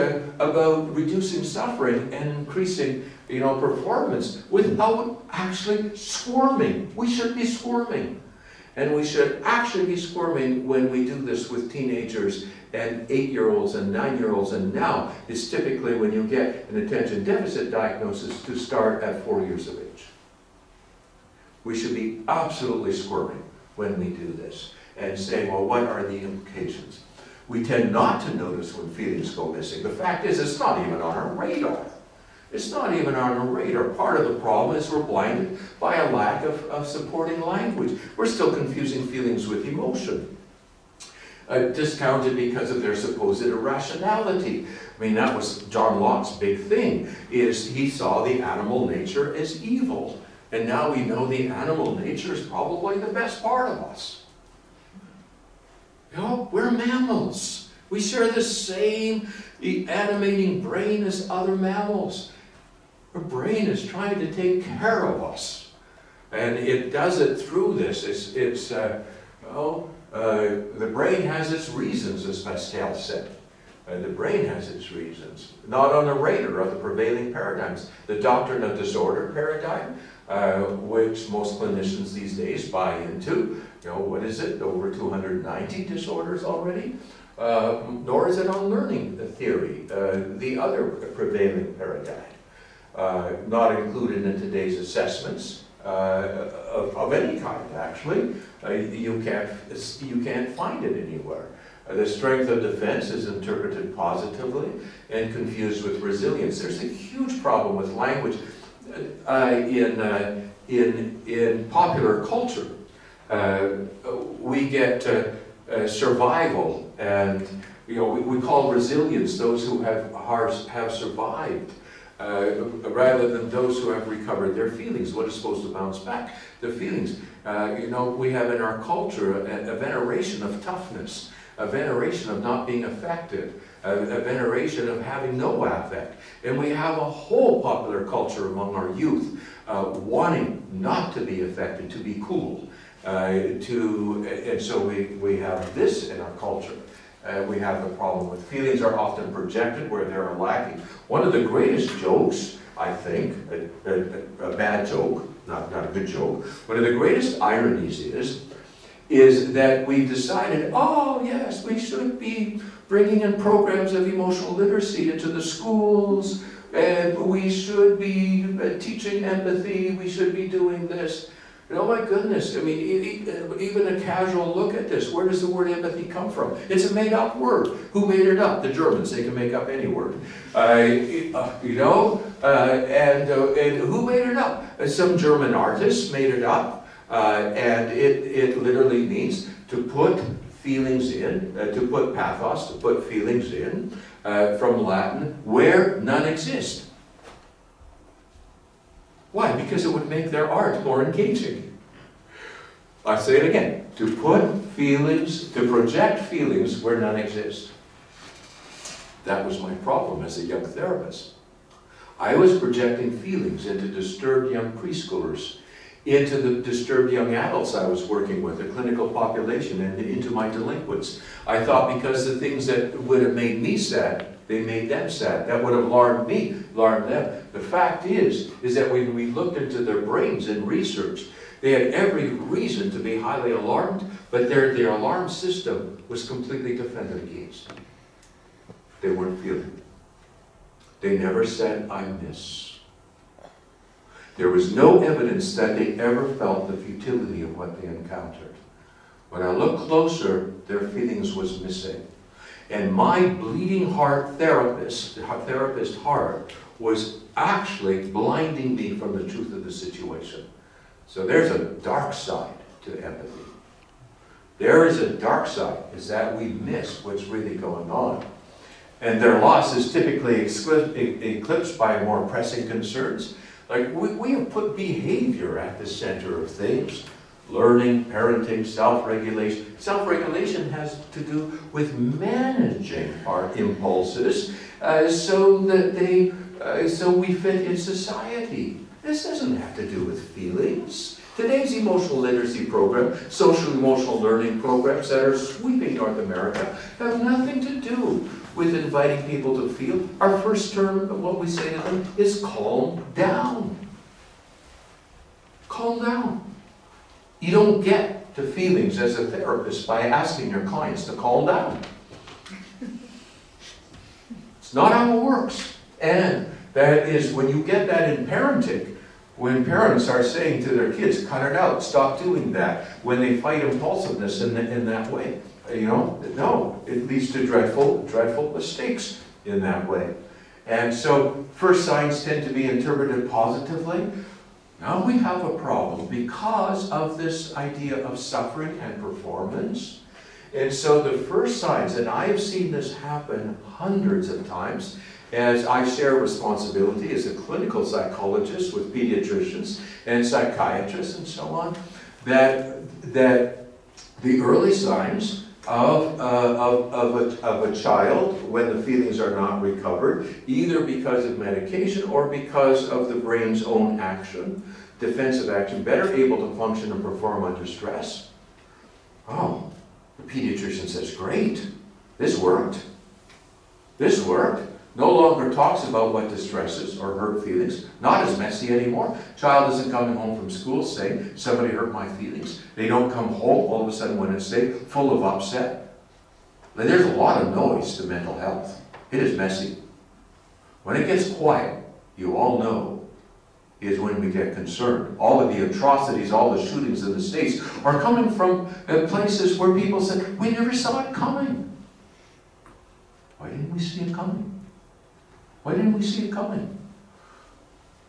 reducing suffering and increasing, performance without actually squirming. We should be squirming. And we should actually be squirming when we do this with teenagers and 8-year-olds and 9-year-olds, and now it's typically when you get an attention deficit diagnosis to start at 4 years of age. We should be absolutely squirming when we do this and say, well, what are the implications? We tend not to notice when feelings go missing. The fact is, it's not even on our radar. It's not even on our radar. Part of the problem is we're blinded by a lack of supporting language. We're still confusing feelings with emotion. Discounted because of their supposed irrationality. I mean, that was John Locke's big thing, is he saw the animal nature as evil. And now we know the animal nature is probably the best part of us. We're mammals. We share the same animating brain as other mammals. Our brain is trying to take care of us, and it does it through this. The brain has its reasons, as Pascal said. The brain has its reasons, not on the radar of the prevailing paradigms. The doctrine of disorder paradigm, which most clinicians these days buy into. What is it? Over 290 disorders already. Nor is it on learning theory, the other prevailing paradigm. Not included in today's assessments of any kind, actually. You can't find it anywhere. The strength of defense is interpreted positively and confused with resilience. There's a huge problem with language in popular culture. We get survival, and we call resilience those who have survived. rather than those who have recovered their feelings. What is supposed to bounce back? The feelings. You know, we have in our culture a veneration of toughness, a veneration of not being affected, a veneration of having no affect. And we have a whole popular culture among our youth wanting not to be affected, to be cool. And so we have this in our culture. We have the problem with feelings are often projected where they're lacking. One of the greatest jokes, I think, a bad joke, not a good joke, one of the greatest ironies is that we decided, oh yes, we should be bringing in programs of emotional literacy into the schools, and we should be teaching empathy, we should be doing this. And oh my goodness, I mean, even a casual look at this, where does the word empathy come from? It's a made-up word. Who made it up? The Germans. They can make up any word. You know, and who made it up? Some German artists made it up, and it literally means to put feelings in, to put pathos, to put feelings in, from Latin, where none exist. Why? Because it would make their art more engaging. I say it again. To put feelings, to project feelings where none exist. That was my problem as a young therapist. I was projecting feelings into disturbed young preschoolers, into the disturbed young adults I was working with, the clinical population, and into my delinquents. I thought because the things that would have made me sad, they made them sad. That would have alarmed me, alarmed them. The fact is that when we looked into their brains in research, they had every reason to be highly alarmed, but their alarm system was completely defended against. They weren't feeling. They never said, I miss. There was no evidence that they ever felt the futility of what they encountered. When I looked closer, their feelings was missing. And my bleeding heart therapist heart, was actually blinding me from the truth of the situation. So there's a dark side to empathy. There is a dark side, is that we miss what's really going on. And their loss is typically eclipsed by more pressing concerns. Like we have put behavior at the center of things. Learning, parenting, self-regulation. Self-regulation has to do with managing our impulses so we fit in society. This doesn't have to do with feelings. Today's emotional literacy program, social emotional learning programs that are sweeping North America have nothing to do with inviting people to feel. Our first term of what we say to them is calm down. Calm down. You don't get to feelings as a therapist by asking your clients to calm down. It's not how it works. And that is when you get that in parenting, when parents are saying to their kids, cut it out, stop doing that, when they fight impulsiveness in that way. You know, no, it leads to dreadful mistakes in that way. And so first signs tend to be interpreted positively. Now we have a problem because of this idea of suffering and performance. And so the first signs, and I have seen this happen hundreds of times, as I share responsibility as a clinical psychologist with pediatricians and psychiatrists and so on, that the early signs of a child when the feelings are not recovered, either because of medication or because of the brain's own action, defensive action, better able to function and perform under stress. Oh, the pediatrician says, great, this worked. This worked. No longer talks about what distresses or hurt feelings. Not as messy anymore. Child isn't coming home from school saying, somebody hurt my feelings. They don't come home all of a sudden when it's safe, full of upset. Now, there's a lot of noise to mental health. It is messy. When it gets quiet, you all know, is when we get concerned. All of the atrocities, all the shootings in the States are coming from places where people said, we never saw it coming. Why didn't we see it coming? Why didn't we see it coming?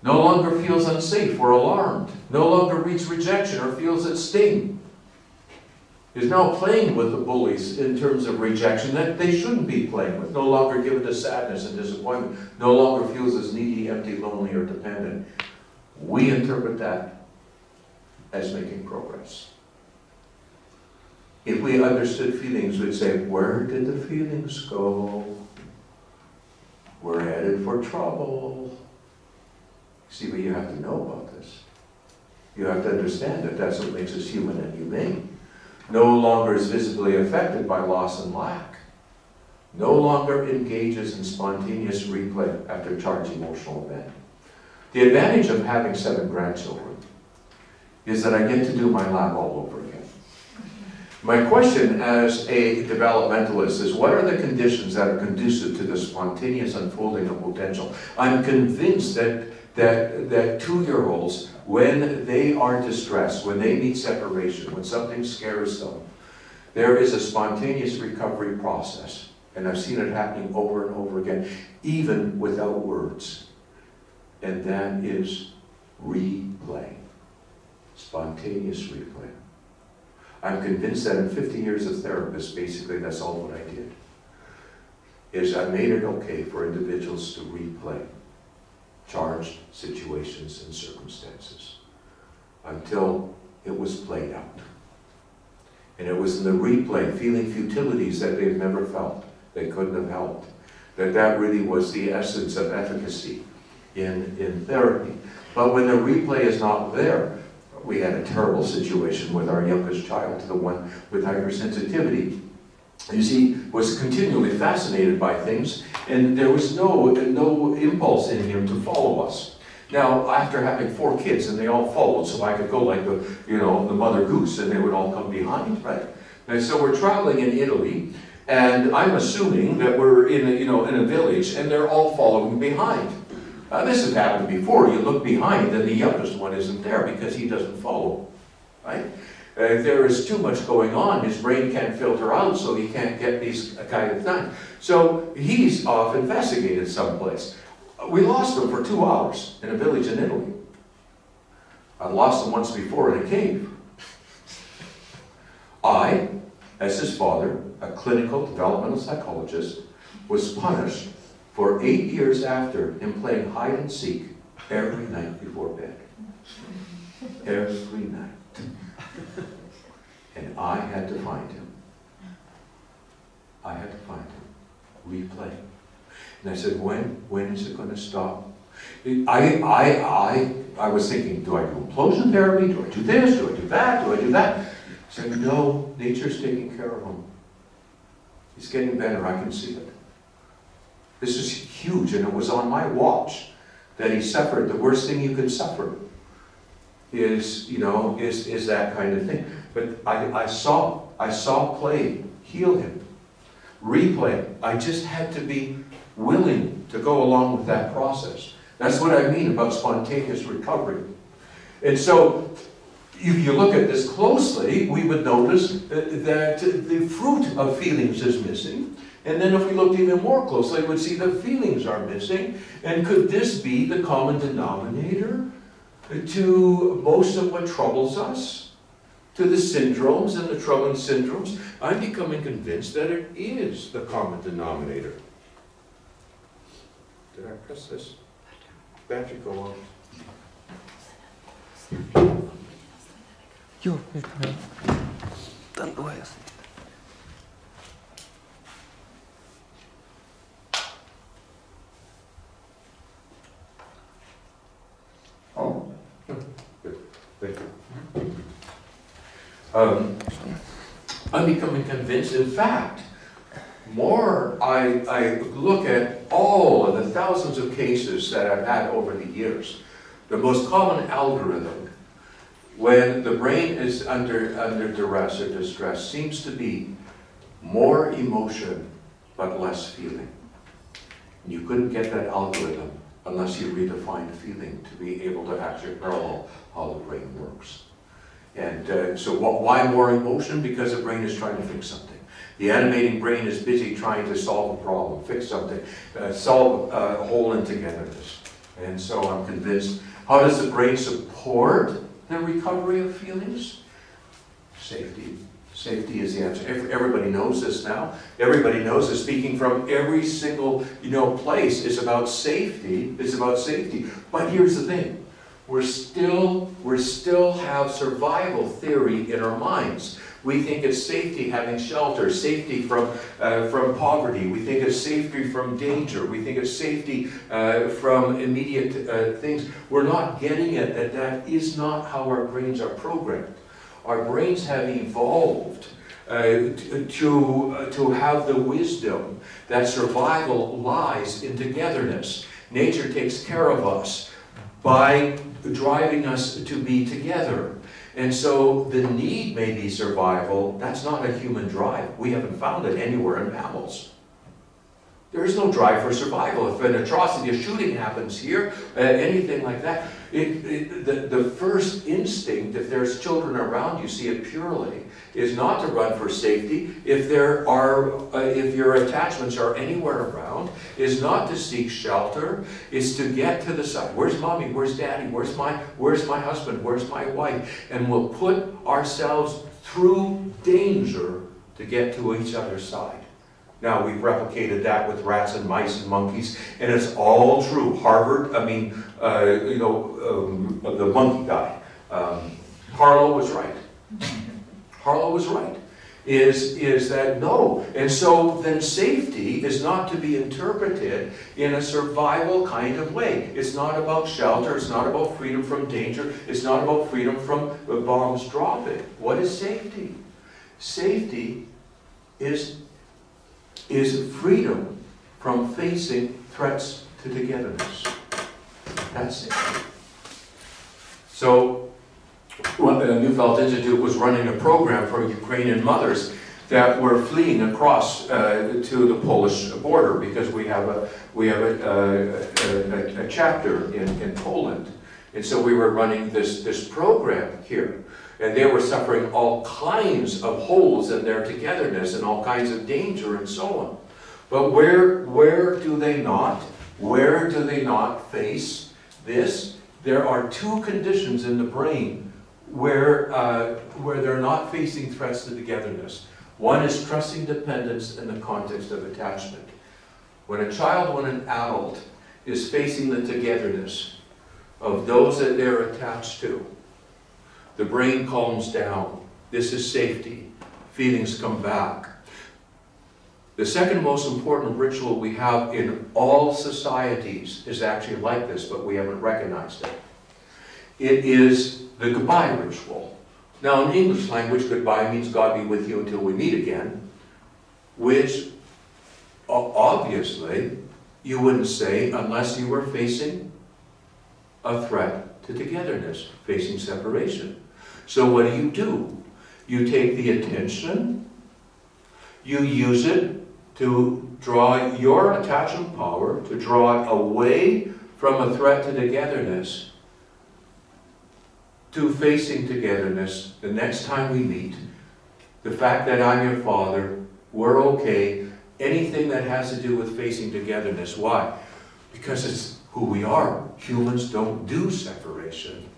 No longer feels unsafe or alarmed. No longer reads rejection or feels its sting. is now playing with the bullies in terms of rejection that they shouldn't be playing with, no longer given to sadness and disappointment, no longer feels as needy, empty, lonely, or dependent. We interpret that as making progress. If we understood feelings, we'd say, where did the feelings go? We're headed for trouble. See, but you have to know about this. You have to understand that that's what makes us human and humane. No longer is visibly affected by loss and lack. No longer engages in spontaneous replay after charged emotional event. The advantage of having 7 grandchildren is that I get to do my lab all over again. My question as a developmentalist is, what are the conditions that are conducive to the spontaneous unfolding of potential? I'm convinced that 2-year-olds, when they are distressed, when they meet separation, when something scares them, there is a spontaneous recovery process. And I've seen it happening over and over again, even without words. And that is replay. Spontaneous replay. I'm convinced that in 50 years of therapist, basically that's all what I did. Is I made it okay for individuals to replay charged situations and circumstances until it was played out. And it was in the replay, feeling futilities that they've never felt, they couldn't have helped, that really was the essence of efficacy in therapy. But when the replay is not there, we had a terrible situation with our youngest child, the one with hypersensitivity. You see, was continually fascinated by things, and there was no impulse in him to follow us. Now, after having 4 kids, and they all followed, so I could go like the mother goose, and they would all come behind, right? And so we're traveling in Italy, and I'm assuming that we're in a village, and they're all following behind. This has happened before. You look behind, and the youngest one isn't there because he doesn't follow, right? There is too much going on. His brain can't filter out, so he can't get these kind of things. So he's off investigated someplace. We lost him for 2 hours in a village in Italy. I lost him once before in a cave. I, as his father, a clinical developmental psychologist, was punished for 8 years after him playing hide and seek every night before bed. Every night. And I had to find him. I had to find him. Replay. And I said, when is it going to stop? I was thinking, do I do implosion therapy? Do I do this? Do I do that? Do I do that? I said, no, nature's taking care of him. He's getting better, I can see it. This is huge, and it was on my watch that he suffered. The worst thing you could suffer is that kind of thing. But I saw play heal him. Replay. I just had to be willing to go along with that process. That's what I mean about spontaneous recovery. And so, if you look at this closely, we would notice that the fruit of feelings is missing. And then if we looked even more closely, we would see the feelings are missing. And could this be the common denominator to most of what troubles us? To the syndromes and the troubling syndromes? I'm becoming convinced that it is the common denominator. Did I press this? Battery go on. Jo, ten druhý asi. Oh, good. Thank you. I'm becoming convinced, in fact, more I look at all of the thousands of cases that I've had over the years, the most common algorithm when the brain is under duress or distress seems to be more emotion but less feeling. And you couldn't get that algorithm unless you redefine feeling to be able to actually parallel how the brain works. And so why more emotion? Because the brain is trying to fix something. The animating brain is busy trying to solve a problem, fix something, solve a whole in togetherness. And so I'm convinced. How does the brain support the recovery of feelings? Safety, Safety is the answer. Everybody knows this now. Everybody knows this. Speaking from every single, place is about safety. It's about safety. But here's the thing. We still have survival theory in our minds. We think it's safety having shelter, safety from poverty. We think it's safety from danger. We think it's safety from immediate things. We're not getting it that is not how our brains are programmed. Our brains have evolved to have the wisdom that survival lies in togetherness. Nature takes care of us by driving us to be together. And so the need may be survival. That's not a human drive. We haven't found it anywhere in mammals. There is no drive for survival. If an atrocity, a shooting happens here, anything like that, the first instinct, if there's children around, you see it purely, is not to run for safety. If your attachments are anywhere around, is not to seek shelter, is to get to the side. Where's mommy? Where's daddy? Where's my husband? Where's my wife? And we'll put ourselves through danger to get to each other's side. Now, we've replicated that with rats and mice and monkeys, and it's all true. Harvard, the monkey guy, Harlow was right. Harlow was right. Is that no? And so then safety is not to be interpreted in a survival kind of way. It's not about shelter. It's not about freedom from danger. It's not about freedom from bombs dropping. What is safety? Safety is freedom from facing threats to togetherness. That's it. So, the Neufeld Institute was running a program for Ukrainian mothers that were fleeing across to the Polish border, because we have a chapter in Poland, and so we were running this program here. And they were suffering all kinds of holes in their togetherness and all kinds of danger and so on. But where do they not? Where do they not face this? There are two conditions in the brain where they're not facing threats to togetherness. One is trusting dependence in the context of attachment. When a child, when an adult is facing the togetherness of those that they're attached to, the brain calms down. This is safety. Feelings come back. The second most important ritual we have in all societies is actually like this, but we haven't recognized it. It is the goodbye ritual. Now, in the English language, goodbye means God be with you until we meet again, which obviously you wouldn't say unless you were facing a threat to togetherness, facing separation. So what do? You take the attention, you use it to draw your attachment power, to draw away from a threat to togetherness, to facing togetherness the next time we meet. The fact that I'm your father, we're okay, anything that has to do with facing togetherness. Why? Because it's who we are. Humans don't do separation.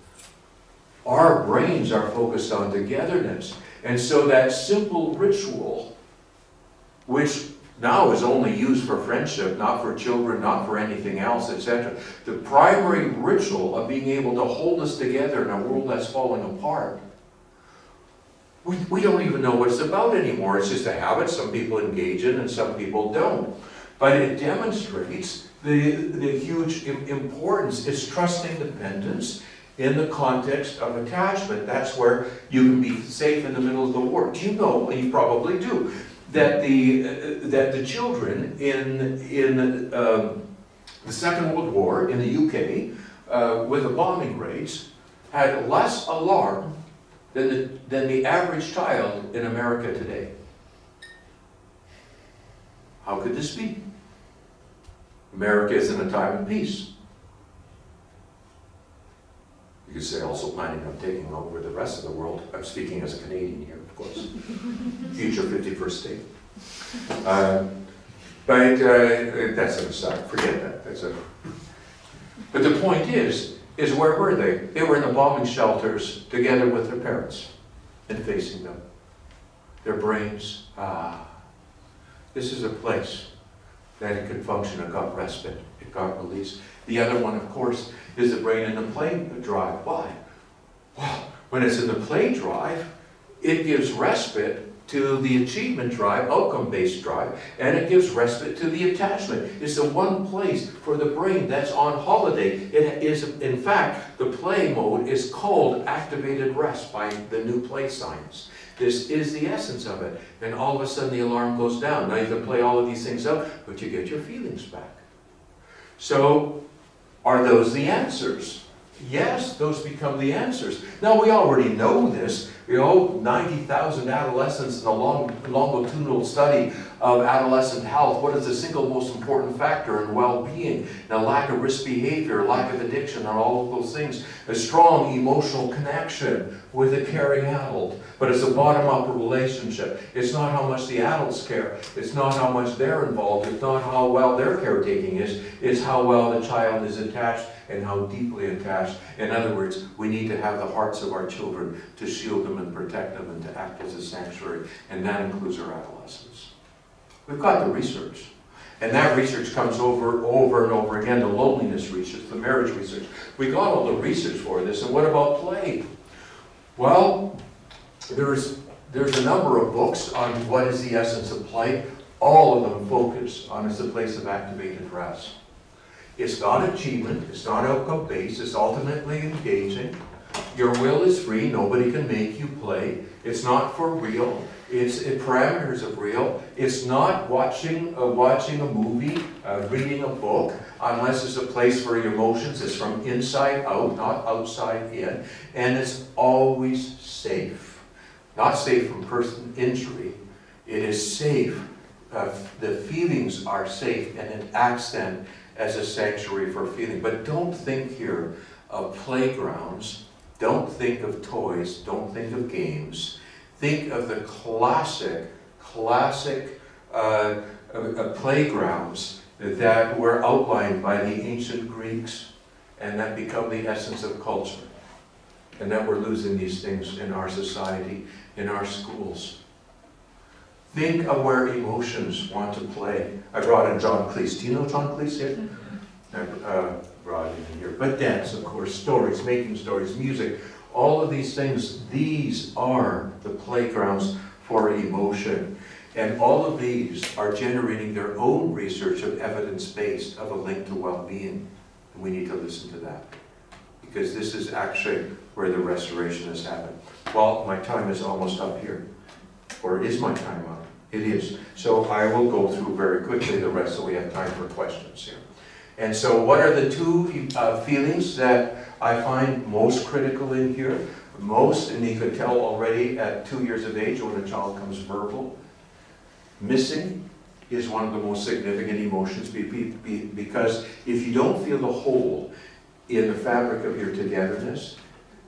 Our brains are focused on togetherness. And so that simple ritual, which now is only used for friendship, not for children, not for anything else, etc. The primary ritual of being able to hold us together in a world that's falling apart, we don't even know what it's about anymore. It's just a habit some people engage in and some people don't. But it demonstrates the huge importance. It's trusting dependence in the context of attachment. That's where you can be safe in the middle of the war. Do you know, and you probably do, that the children in the Second World War in the UK, with the bombing rates, had less alarm than the average child in America today? How could this be? America is in a time of peace. You could say also planning on taking over the rest of the world. I'm speaking as a Canadian here, of course. Future 51st state. But that's an aside. Forget that. But the point is where were they? They were in the bombing shelters together with their parents and facing them. their brains. This is a place that it could function. It got respite. It got release. The other one, of course, is the brain in the play drive. Why? Well, when it's in the play drive, it gives respite to the achievement drive, outcome-based drive, and it gives respite to the attachment. It's the one place for the brain that's on holiday. It is, in fact, the play mode is called activated rest by the new play science. This is the essence of it. And all of a sudden the alarm goes down. Now you can play all of these things out, but you get your feelings back. So, are those the answers? Yes, those become the answers. Now we already know this. 90,000 adolescents in a longitudinal study of adolescent health. What is the single most important factor in well-being? Now, lack of risk behavior, lack of addiction, and all of those things. A strong emotional connection with a caring adult. But it's a bottom-up relationship. It's not how much the adults care. It's not how much they're involved. It's not how well their caretaking is. It's how well the child is attached and how deeply attached. In other words, we need to have the hearts of our children to shield them and protect them and to act as a sanctuary. And that includes our adolescents. We've got the research. And that research comes over and over again, the loneliness research, the marriage research. We got all the research for this. And what about play? Well, there's a number of books on what is the essence of play. All of them focus on it's a place of activated rest. It's not achievement, it's not outcome-based, it's ultimately engaging. Your will is free, nobody can make you play. It's not for real, it's parameters of real. It's not watching a movie, reading a book, unless it's a place for your emotions. It's from inside out, not outside in. And it's always safe. Not safe from person injury. It is safe. The feelings are safe, and it acts then as a sanctuary for feeling. But don't think here of playgrounds. Don't think of toys. Don't think of games. Think of the classic playgrounds that were outlined by the ancient Greeks and that become the essence of culture. And that we're losing these things in our society, in our schools. Think of where emotions want to play. I brought in John Cleese. Do you know John Cleese here? I brought him in here. But dance, of course, stories, making stories, music, all of these things, these are the playgrounds for emotion. And all of these are generating their own research of evidence-based, of a link to well-being. And we need to listen to that. Because this is actually where the restoration has happened. Well, my time is almost up here. Or is my time up? It is. So I will go through very quickly the rest so we have time for questions here. And so what are the two feelings that I find most critical in here? Most, and you could tell already at 2 years of age when a child comes verbal, missing is one of the most significant emotions because if you don't feel the hole in the fabric of your togetherness,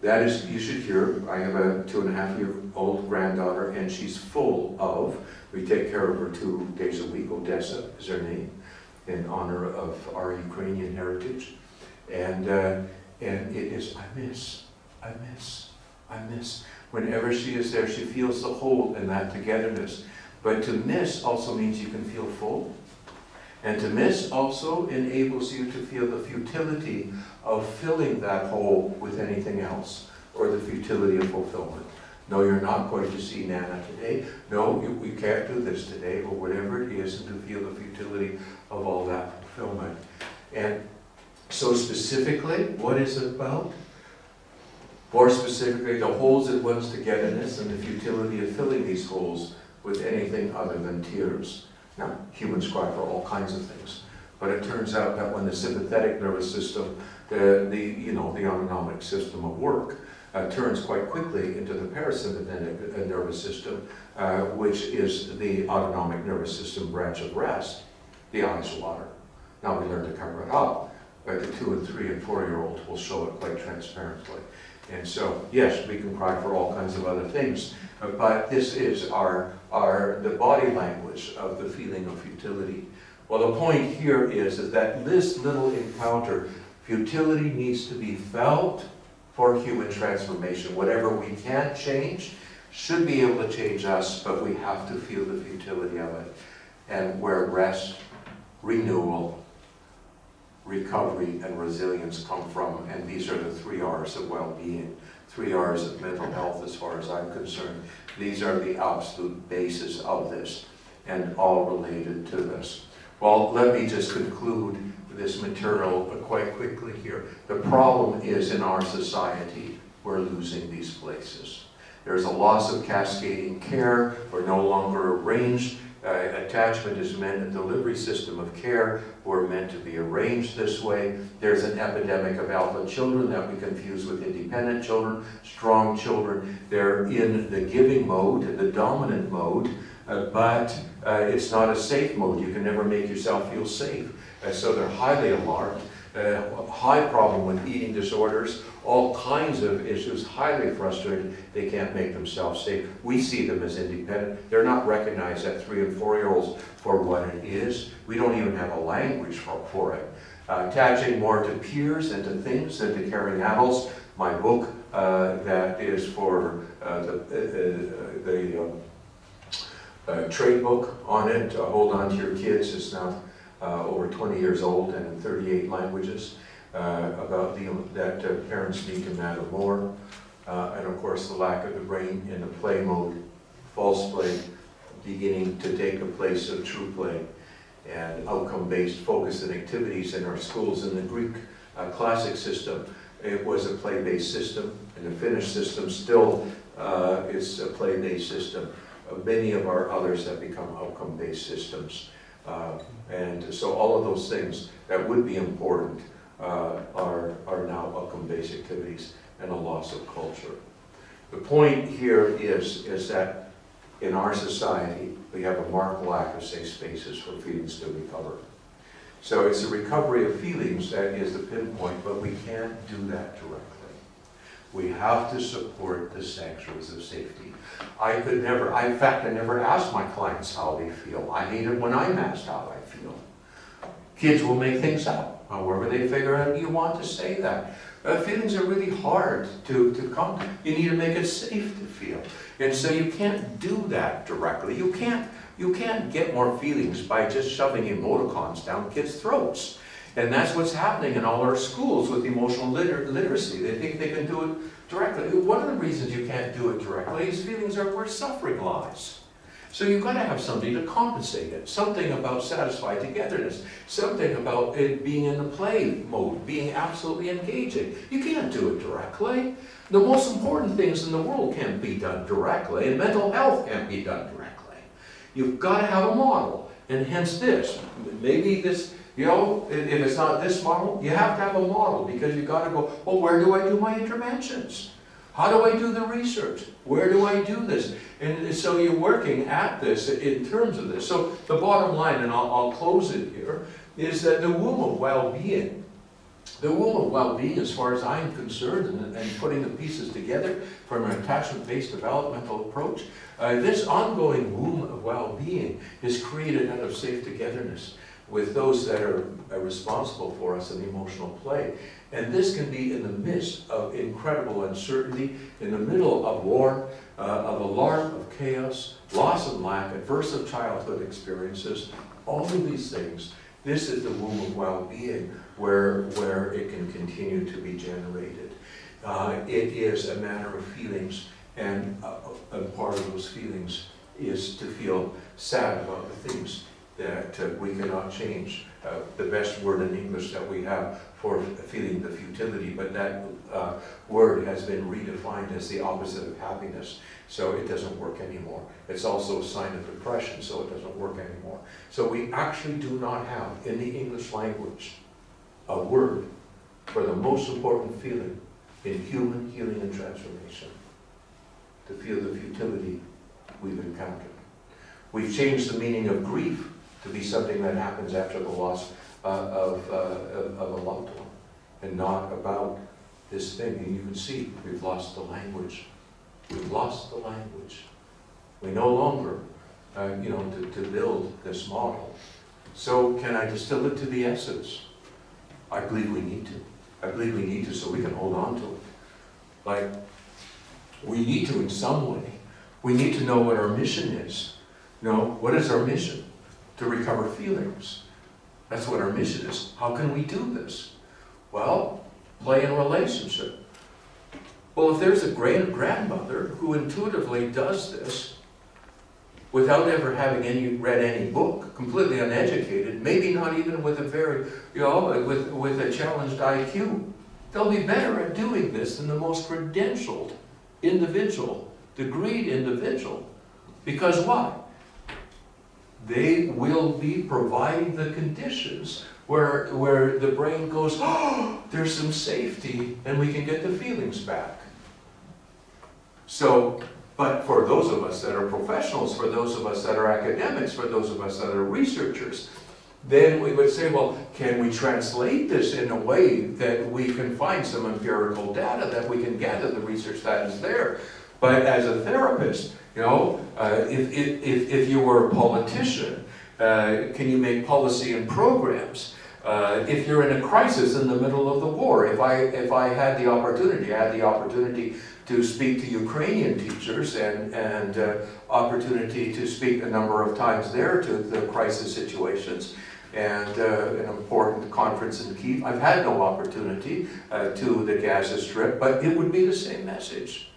that is, you should hear, I have a 2.5-year-old granddaughter and she's full of, we take care of her 2 days a week, Odessa is her name, in honor of our Ukrainian heritage. And it is, I miss. Whenever she is there, she feels the hole in that togetherness. But to miss also means you can feel full. And to miss also enables you to feel the futility of filling that hole with anything else, or the futility of fulfillment. No, you're not going to see Nana today. No, we can't do this today, or whatever it is, and to feel the futility of all that fulfillment. And so specifically, what is it about? More specifically, the holes in one's togetherness and the futility of filling these holes with anything other than tears. Now, humans cry for all kinds of things, but it turns out that when the sympathetic nervous system, the autonomic system of work, turns quite quickly into the parasympathetic nervous system, which is the autonomic nervous system branch of rest, the eyes water. Now we learn to cover it up, but the 2-, and 3-, and 4-year-olds will show it quite transparently. And so, yes, we can cry for all kinds of other things, but this is the body language of the feeling of futility. Well, the point here is that this little encounter, futility needs to be felt for human transformation. Whatever we can't change, should be able to change us, but we have to feel the futility of it. And where rest, renewal, recovery, and resilience come from. And these are the 3 R's of well-being, 3 R's of mental health as far as I'm concerned. These are the absolute basis of this, and all related to this. Well, let me just conclude this material quite quickly here. The problem is in our society, we're losing these places. There's a loss of cascading care. We're no longer arranged. Attachment is meant a delivery system of care. We're meant to be arranged this way. There's an epidemic of alpha children that we confuse with independent children, strong children. They're in the giving mode, the dominant mode, but it's not a safe mode. You can never make yourself feel safe. So they're highly alarmed. High problem with eating disorders, all kinds of issues, highly frustrated. They can't make themselves safe. We see them as independent. They're not recognized at 3- and 4-year-olds for what it is. We don't even have a language for it. Attaching more to peers and to things than to caring adults. My book that is for the trade book on it, Hold On to Your Kids, is now over 20 years old and in 38 languages, about that parents need to matter more. And of course the lack of the brain in the play mode, false play, beginning to take the place of true play, and outcome-based focus and activities in our schools. In the Greek classic system, it was a play-based system, and the Finnish system still is a play-based system. Many of our others have become outcome-based systems. And so all of those things that would be important are now outcome-based activities, and a loss of culture. The point here is that in our society, we have a marked lack of safe spaces for feelings to recover. So it's a recovery of feelings that is the pinpoint, but we can't do that directly. We have to support the sanctuaries of safety. I could never, in fact, I never ask my clients how they feel. I hate it when I'm asked how I feel. Kids will make things up, however they figure out you want to say that. Feelings are really hard to come to. You need to make it safe to feel. And so you can't do that directly. You can't get more feelings by just shoving emoticons down kids' throats. And that's what's happening in all our schools with emotional literacy. They think they can do it directly. One of the reasons you can't do it directly is feelings are where suffering lies. So you've got to have somebody to compensate it. Something about satisfied togetherness. Something about it being in the play mode, being absolutely engaging. You can't do it directly. The most important things in the world can't be done directly, and mental health can't be done directly. You've got to have a model, and hence this. Maybe this, you know, if it's not this model, you have to have a model, because you've got to go, well, where do I do my interventions? How do I do the research? Where do I do this? And so you're working at this in terms of this. So the bottom line, and I'll close it here, is that the womb of well-being, as far as I'm concerned, and putting the pieces together from an attachment-based developmental approach, this ongoing womb of well-being is created out of safe togetherness with those that are responsible for us in emotional play. And this can be in the midst of incredible uncertainty, in the middle of war, of alarm, of chaos, loss and lack, adverse of childhood experiences, all of these things. This is the womb of well-being where it can continue to be generated. It is a matter of feelings, and part of those feelings is to feel sad about the things that we cannot change. The best word in English that we have for feeling the futility, but that word has been redefined as the opposite of happiness, so it doesn't work anymore. It's also a sign of depression, so it doesn't work anymore. So we actually do not have, in the English language, a word for the most important feeling in human healing and transformation: to feel the futility we've encountered. We've changed the meaning of grief to be something that happens after the loss of a loved one, and not about this thing. And you can see we've lost the language. We've lost the language. We no longer, to build this model. So can I distill it to the essence? I believe we need to. I believe we need to, so we can hold on to it. Like, we need to in some way, We need to know what our mission is. You know, what is our mission? To recover feelings. That's what our mission is. How can we do this? Well, play in relationship. Well, if there's a great-grandmother who intuitively does this without ever having read any book, completely uneducated, maybe not even with a very, with a challenged IQ, they'll be better at doing this than the most credentialed individual, degreed individual. Because why? They will be providing the conditions where the brain goes, oh, there's some safety, and we can get the feelings back. So, but for those of us that are professionals, for those of us that are academics, for those of us that are researchers, then we would say, well, can we translate this in a way that we can find some empirical data, that we can gather the research that is there? But as a therapist, you know, if you were a politician, can you make policy and programs? If you're in a crisis in the middle of the war, if I had the opportunity to speak to Ukrainian teachers and opportunity to speak a number of times there to the crisis situations, and an important conference in Kyiv. I've had no opportunity to the Gaza Strip, but it would be the same message.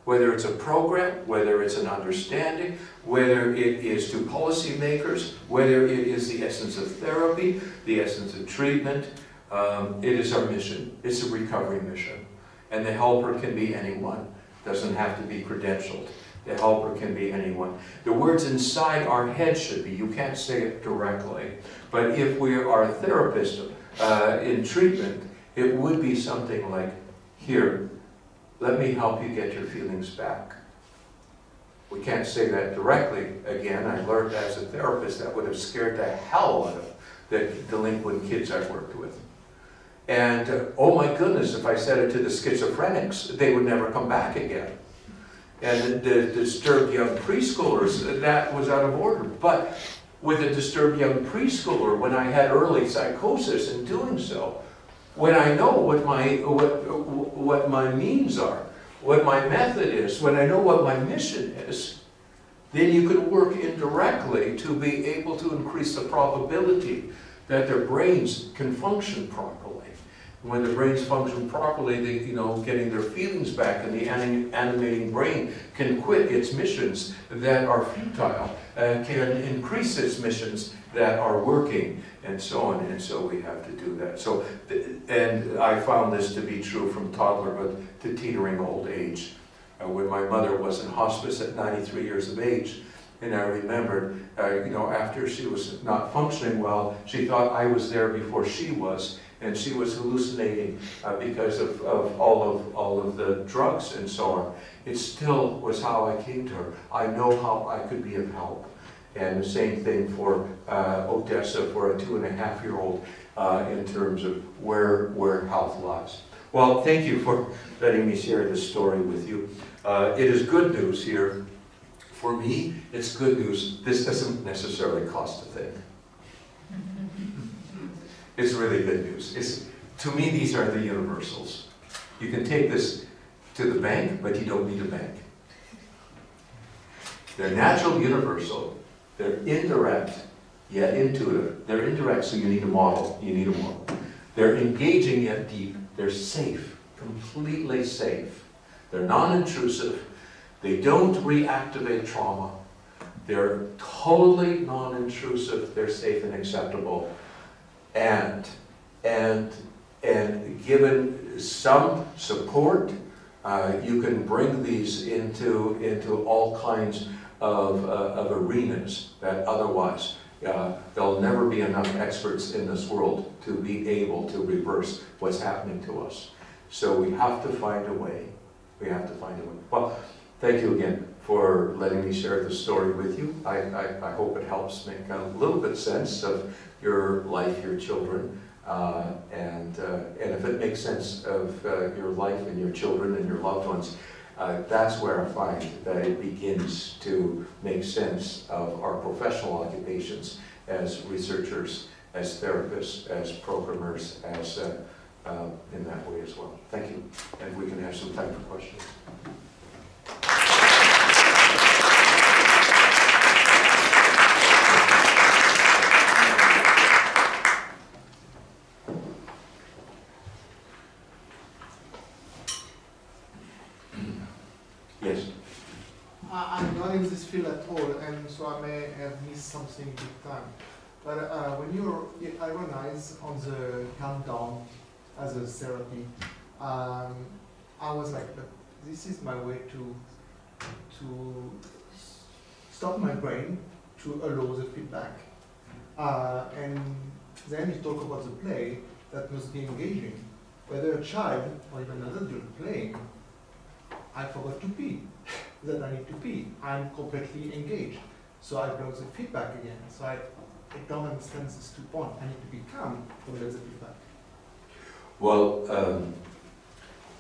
Whether it's a program, whether it's an understanding, whether it is to policymakers, whether it is the essence of therapy, the essence of treatment, it is our mission. It's a recovery mission. And the helper can be anyone. Doesn't have to be credentialed. The helper can be anyone. The words inside our head should be, you can't say it directly, but if we are a therapist in treatment, it would be something like, here, let me help you get your feelings back. We can't say that directly. Again, I learned as a therapist that would have scared the hell out of the delinquent kids I worked with. And oh my goodness, if I said it to the schizophrenics, they would never come back again. And the disturbed young preschoolers, that was out of order. But with a disturbed young preschooler, when I had early psychosis in doing so, when I know what my means are, what my method is, when I know what my mission is, then you can work indirectly to be able to increase the probability that their brains can function properly. When the brains function properly, they, getting their feelings back, and the animating brain can quit its missions that are futile, can increase its missions that are working, and so on. And so we have to do that. So, and I found this to be true from toddlerhood to teetering old age. When my mother was in hospice at 93 years of age, and I remembered, after she was not functioning well, she thought I was there before she was. And she was hallucinating because of all of the drugs and so on. It still was how I came to her. I know how I could be of help. And the same thing for Odessa, for a 2.5-year-old, in terms of where health lies. Well, thank you for letting me share this story with you. It is good news here. For me, it's good news. This doesn't necessarily cost a thing. It's really good news. To me, these are the universals. You can take this to the bank, but you don't need a bank. They're natural, universal. They're indirect, yet intuitive. They're indirect, so you need a model. You need a model. They're engaging, yet deep. They're safe, completely safe. They're non-intrusive. They don't reactivate trauma. They're totally non-intrusive. They're safe and acceptable. And given some support, you can bring these into all kinds of arenas that otherwise there'll never be enough experts in this world to be able to reverse what's happening to us. So we have to find a way. We have to find a way. Well, thank you again for letting me share this story with you. I hope it helps make a little bit sense of your life, your children, and if it makes sense of your life and your children and your loved ones, that's where I find that it begins to make sense of our professional occupations as researchers, as therapists, as programmers, as in that way as well. Thank you, and we can have some time for questions. Yes. I'm not in this field at all, and so I may have missed something big time. But when you ironize on the countdown as a therapy, I was like, but this is my way to stop my brain to allow the feedback. And then you talk about the play that must be engaging. Whether a child or even an adult playing, I forgot to pee, that I need to pee. I'm completely engaged. So I block the feedback again. So I don't understand this 2 point. I need to be calm to get the feedback. Well,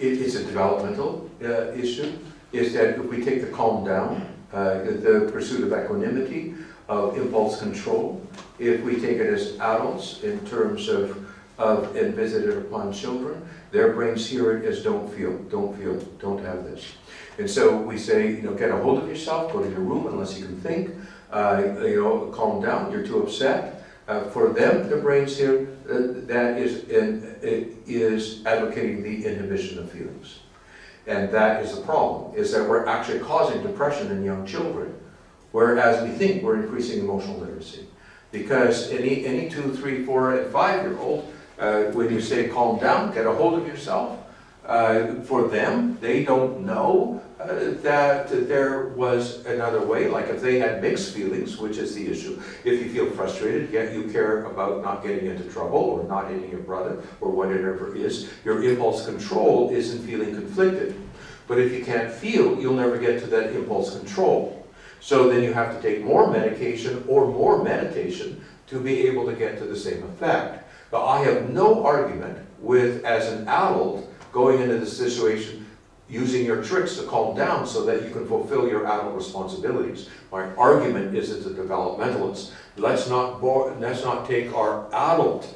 it's a developmental issue, is that if we take the calm down, the pursuit of equanimity, of impulse control, if we take it as adults in terms of and visit it upon children, their brains hear it as don't feel, don't have this. And so we say, you know, get a hold of yourself, go to your room unless you can think, you know, calm down, you're too upset. For them, the brains hear that is advocating the inhibition of feelings. And that is the problem, is that we're actually causing depression in young children, whereas we think we're increasing emotional literacy. Because any 2, 3, 4, and 5-year-old, when you say calm down, get a hold of yourself, for them, they don't know that there was another way. Like if they had mixed feelings, which is the issue. If you feel frustrated, yet you care about not getting into trouble or not hitting your brother or whatever it is, your impulse control isn't feeling conflicted. But if you can't feel, you'll never get to that impulse control. So then you have to take more medication or more meditation to be able to get to the same effect. But I have no argument with, as an adult, going into the situation, using your tricks to calm down so that you can fulfill your adult responsibilities. My argument is as a developmentalist, let's not take our adult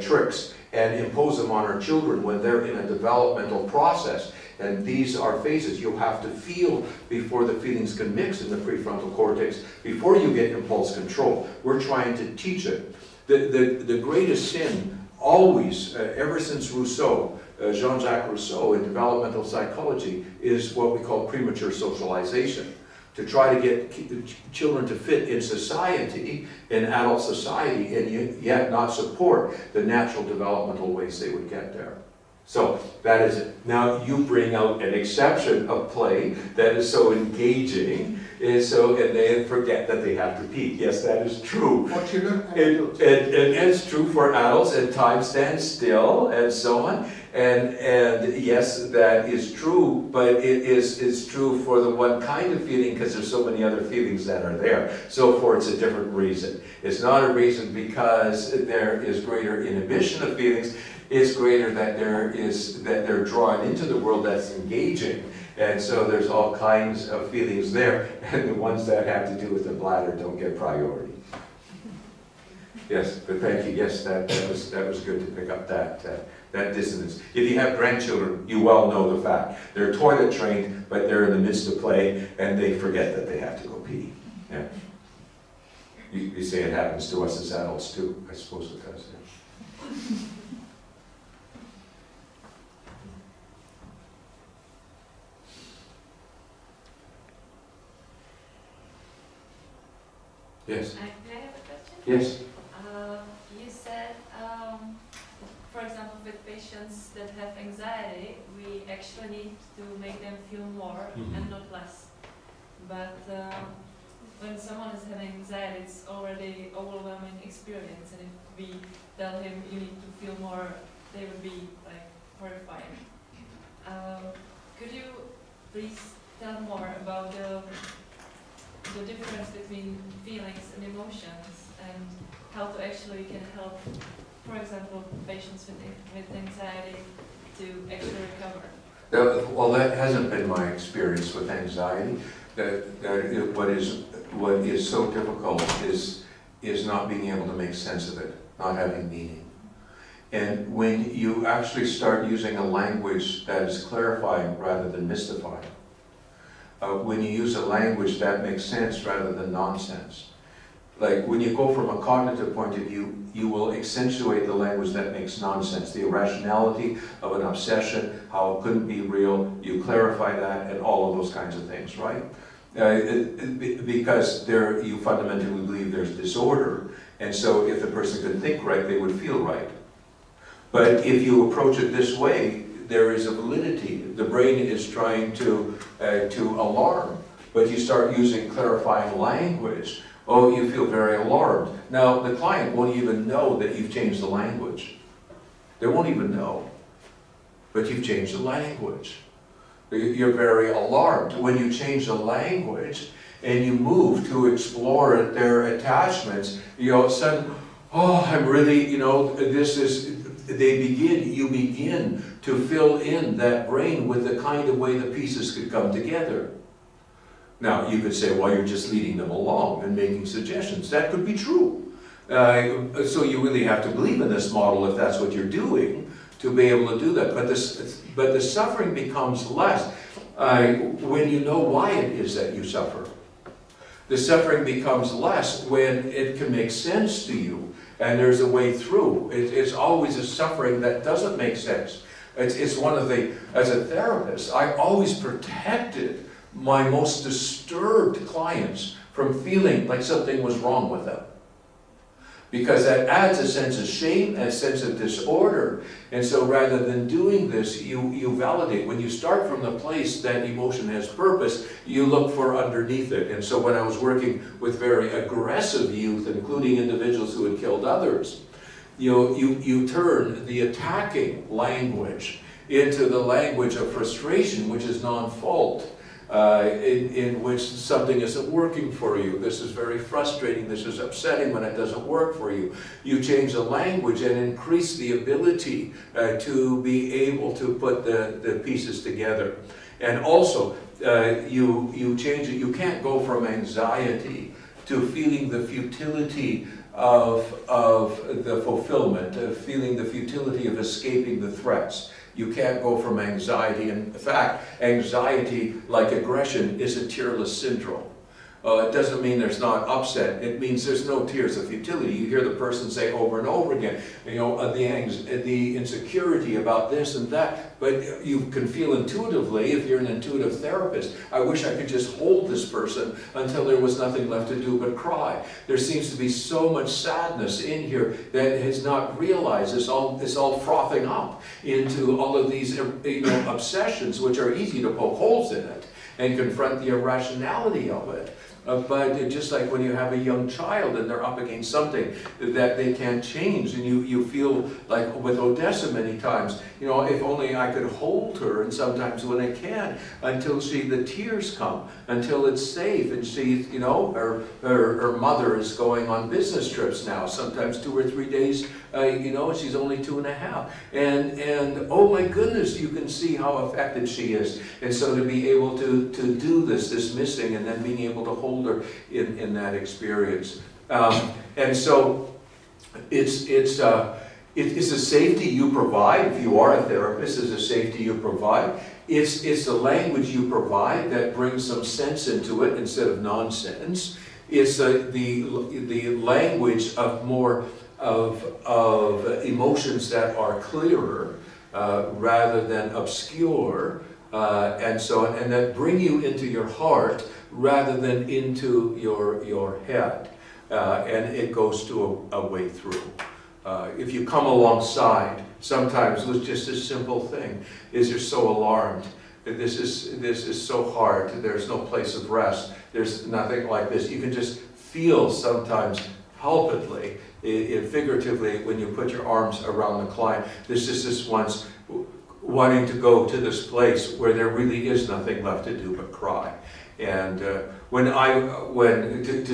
tricks and impose them on our children when they're in a developmental process. And these are phases. You'll have to feel before the feelings can mix in the prefrontal cortex, before you get impulse control. We're trying to teach it. The greatest sin always, ever since Rousseau, Jean-Jacques Rousseau in developmental psychology, is what we call premature socialization. To try to get children to fit in society, in adult society, and yet not support the natural developmental ways they would get there. So that is it. Now you bring out an exception of play that is so engaging, and they forget that they have to pee. Yes, that is true. For children and adults. And it's true for adults, and time stands still, and so on. And yes, that is true, but it is true for the one kind of feeling, because there's so many other feelings that are there. So for it's a different reason. It's not a reason because there is greater inhibition of feelings. It's greater that they're drawn into the world that's engaging. And so there's all kinds of feelings there, and the ones that have to do with the bladder don't get priority. Yes, but thank you. Yes, that was good to pick up that dissonance. If you have grandchildren, you well know the fact. They're toilet trained, but they're in the midst of play, and they forget that they have to go pee. Yeah. You say it happens to us as adults too. I suppose it does. Yeah. Yes. Can I have a question? Yes. You said, for example, with patients that have anxiety, we actually need to make them feel more and not less. But when someone is having anxiety, it's already overwhelming experience, and if we tell him you need to feel more, they would be like horrified. Could you please tell more about the difference between feelings and emotions, and how to actually can help, for example, patients with anxiety to actually recover? Well, that hasn't been my experience with anxiety. What is so difficult is not being able to make sense of it, not having meaning. And when you actually start using a language that is clarifying rather than mystifying, when you use a language that makes sense rather than nonsense, Like when you go from a cognitive point of view, you will accentuate the language that makes nonsense, the irrationality of an obsession, how it couldn't be real, you clarify that, and all of those kinds of things, right? Because you fundamentally believe there's disorder, and so if the person could think right, they would feel right. But if you approach it this way, there is a validity. The brain is trying to alarm, but you start using clarifying language. Oh, you feel very alarmed. Now, the client won't even know that you've changed the language. They won't even know. But you've changed the language. You're very alarmed. When you change the language and you move to explore their attachments, you all of a sudden, oh, I'm really, you begin to fill in that brain with the kind of way the pieces could come together. Now, you could say, well, you're just leading them along and making suggestions. That could be true. So you really have to believe in this model if that's what you're doing to be able to do that. But the suffering becomes less when you know why it is that you suffer. The suffering becomes less when it can make sense to you and there's a way through. It's always a suffering that doesn't make sense. It's one of the, as a therapist, I always protected my most disturbed clients from feeling like something was wrong with them. Because that adds a sense of shame, a sense of disorder. And so rather than doing this, you validate. When you start from the place that emotion has purpose, you look for underneath it. And so when I was working with very aggressive youth, including individuals who had killed others, you turn the attacking language into the language of frustration, which is non-fault. In which something isn't working for you. This is very frustrating. This is upsetting when it doesn't work for you. You change the language and increase the ability to be able to put the pieces together. And also, you change it. You can't go from anxiety to feeling the futility of the fulfillment, feeling the futility of escaping the threats. You can't go from anxiety. In fact, anxiety, like aggression, is a tearless syndrome. It doesn't mean there's not upset. It means there's no tears of futility. You hear the person say over and over again, the insecurity about this and that, but you can feel intuitively, if you're an intuitive therapist, I wish I could just hold this person until there was nothing left to do but cry. There seems to be so much sadness in here that is not realized. It's all frothing up into all of these obsessions, which are easy to poke holes in it and confront the irrationality of it. But just like when you have a young child and they're up against something that they can't change, and you feel like with Odessa many times, if only I could hold her, and sometimes when I can't, until the tears come, until it's safe, and she's, her mother is going on business trips now, sometimes 2 or 3 days, she's only 2.5, and oh my goodness, you can see how affected she is, and so to be able to do this missing, and then being able to hold her in that experience. And so it's a safety you provide. If you are a therapist, it's a safety you provide. It's the language you provide that brings some sense into it instead of nonsense. It's the language of more of emotions that are clearer rather than obscure, and that bring you into your heart rather than into your head, and it goes to a way through. If you come alongside, sometimes with just a simple thing, is you're so alarmed, this is so hard, there's no place of rest, there's nothing like this. You can just feel sometimes palpably, figuratively, when you put your arms around the client, there's just this once wanting to go to this place where there really is nothing left to do but cry. And to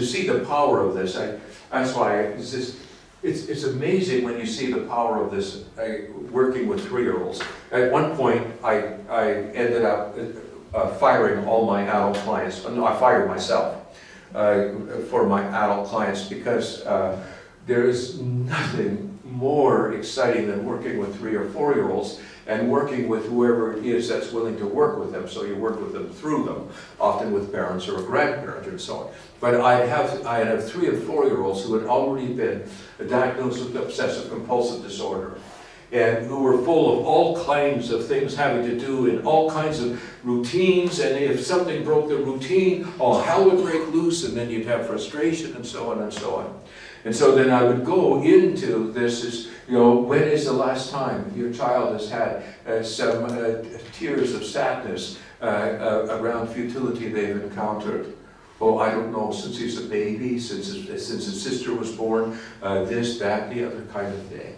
see the power of this, that's why it's amazing when you see the power of this. Working with 3-year-olds. At one point, I ended up firing all my adult clients. No, I fired myself for my adult clients because there is nothing more exciting than working with 3 or 4-year-olds. and working with whoever it is that's willing to work with them. So you work with them through them, often with parents or a grandparent and so on. But I have 3 and 4-year-olds who had already been diagnosed with obsessive compulsive disorder, and who were full of all kinds of things having to do in all kinds of routines, and if something broke the routine, all hell would break loose, and then you'd have frustration and so on and so on. And so then I would go into this as, you know, when is the last time your child has had some tears of sadness around futility they've encountered? Oh, I don't know, since he's a baby, since his sister was born, this, that, the other kind of thing.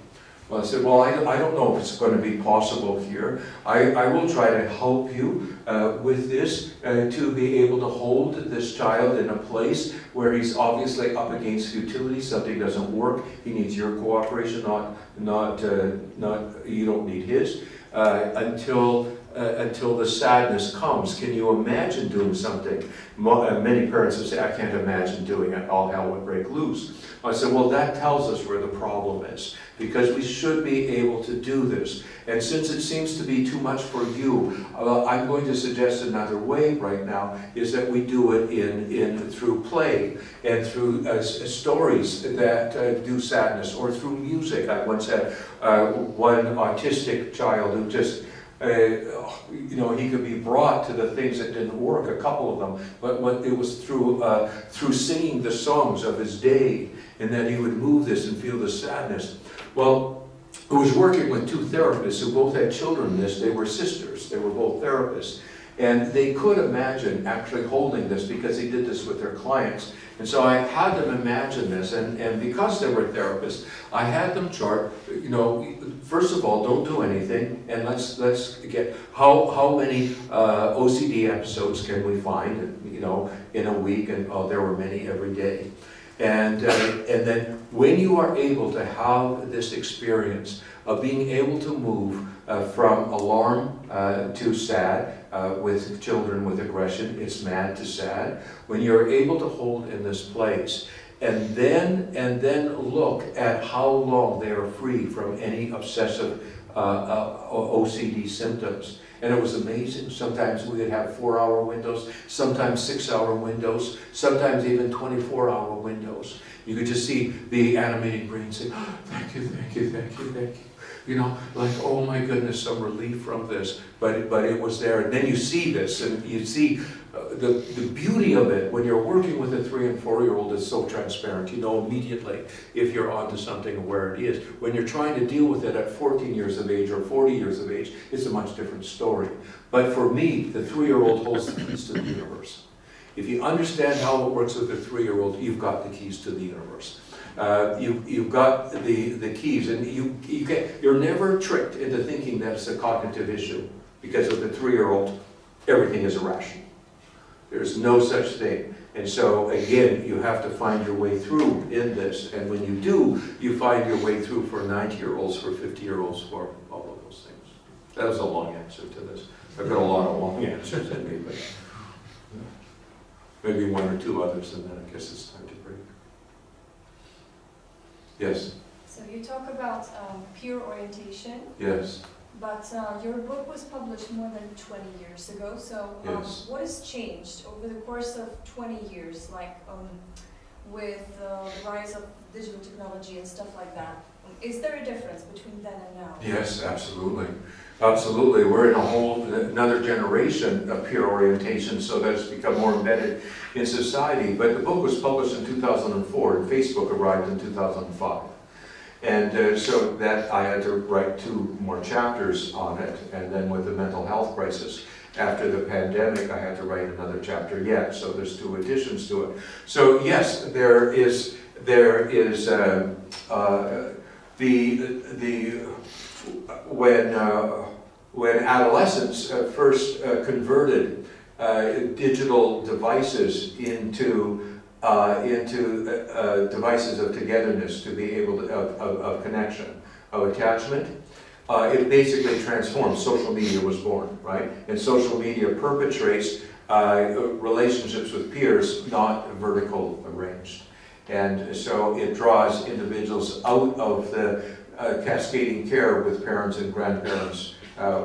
Well, I said, well, I don't know if it's going to be possible here. I will try to help you with this, to be able to hold this child in a place where he's obviously up against futility, something doesn't work, he needs your cooperation, not you don't need his, until the sadness comes. Can you imagine doing something? Many parents would say, I can't imagine doing it, all hell would break loose. I said, well, that tells us where the problem is, because we should be able to do this. And since it seems to be too much for you, I'm going to suggest another way right now, is that we do it through play and through stories that do sadness, or through music. I once had one autistic child who just, you know, he could be brought to the things that didn't work, a couple of them, but when it was through singing the songs of his day, and then he would move this and feel the sadness. Well, I was working with 2 therapists who both had children in this. They were sisters. They were both therapists. And they could imagine actually holding this, because they did this with their clients. And so I had them imagine this, and because they were therapists, I had them chart, you know, first of all, don't do anything, and let's get how many OCD episodes can we find, you know, in a week, and oh, there were many every day. And then when you are able to have this experience of being able to move from alarm to sad, with children with aggression, it's mad to sad, when you're able to hold in this place, and then look at how long they are free from any obsessive OCD symptoms. And it was amazing. Sometimes we would have 4-hour windows, sometimes 6-hour windows, sometimes even 24-hour windows. You could just see the animating brain say, oh, thank you, thank you, thank you, thank you. You know, like, oh my goodness, some relief from this. But it was there. And then you see this, and you see the beauty of it. When you're working with a 3 and 4-year-old, it's so transparent. You know immediately if you're onto something and where it is. When you're trying to deal with it at 14 years of age or 40 years of age, it's a much different story. But for me, the 3-year-old holds the keys to the universe. If you understand how it works with a 3-year-old, you've got the keys to the universe. You've got the keys, and you're never tricked into thinking that it's a cognitive issue, because with the 3-year-old, everything is irrational. There's no such thing. And so again, you have to find your way through in this, and when you do, you find your way through for 90-year-olds, for 50-year-olds, for all of those things. That was a long answer to this. I've got a lot of long answers in me, but maybe 1 or 2 others, and then I guess it's time to break. Yes? So you talk about peer orientation. Yes. But your book was published more than 20 years ago, so Yes. what has changed over the course of 20 years, like with the rise of digital technology and stuff like that? Is there a difference between then and now? Yes, absolutely. Absolutely. We're in a whole another generation of peer orientation, so that it's become more embedded in society. But the book was published in 2004, and Facebook arrived in 2005. And so that I had to write 2 more chapters on it, and then with the mental health crisis after the pandemic, I had to write another chapter yet. So there's 2 additions to it. So yes, there is when adolescents first converted digital devices into devices of togetherness, to be able to, of connection, of attachment, it basically transformed. Social media was born, right? And social media perpetrates relationships with peers, not vertical arranged. And so it draws individuals out of the cascading care with parents and grandparents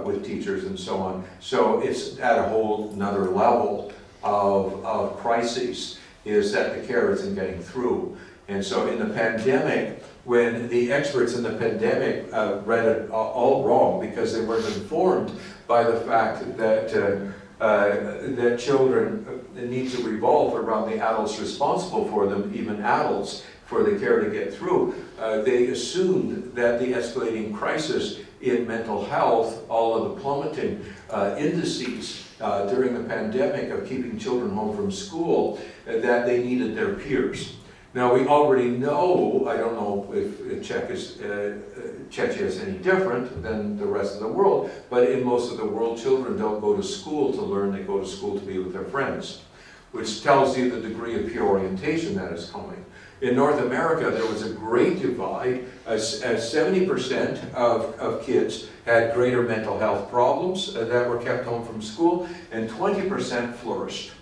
with teachers and so on. So it's at a whole another level of crises, is that the care isn't getting through. And so in the pandemic, when the experts in the pandemic read it all wrong because they weren't informed by the fact that that children need to revolve around the adults responsible for them, even adults, for the care to get through. They assumed that the escalating crisis in mental health, all of the plummeting indices during the pandemic of keeping children home from school, that they needed their peers. Now we already know, I don't know if Czechia is any different than the rest of the world, but in most of the world, children don't go to school to learn, they go to school to be with their friends, which tells you the degree of peer orientation that is coming. In North America, there was a great divide, as 70% of kids had greater mental health problems that were kept home from school, and 20% flourished.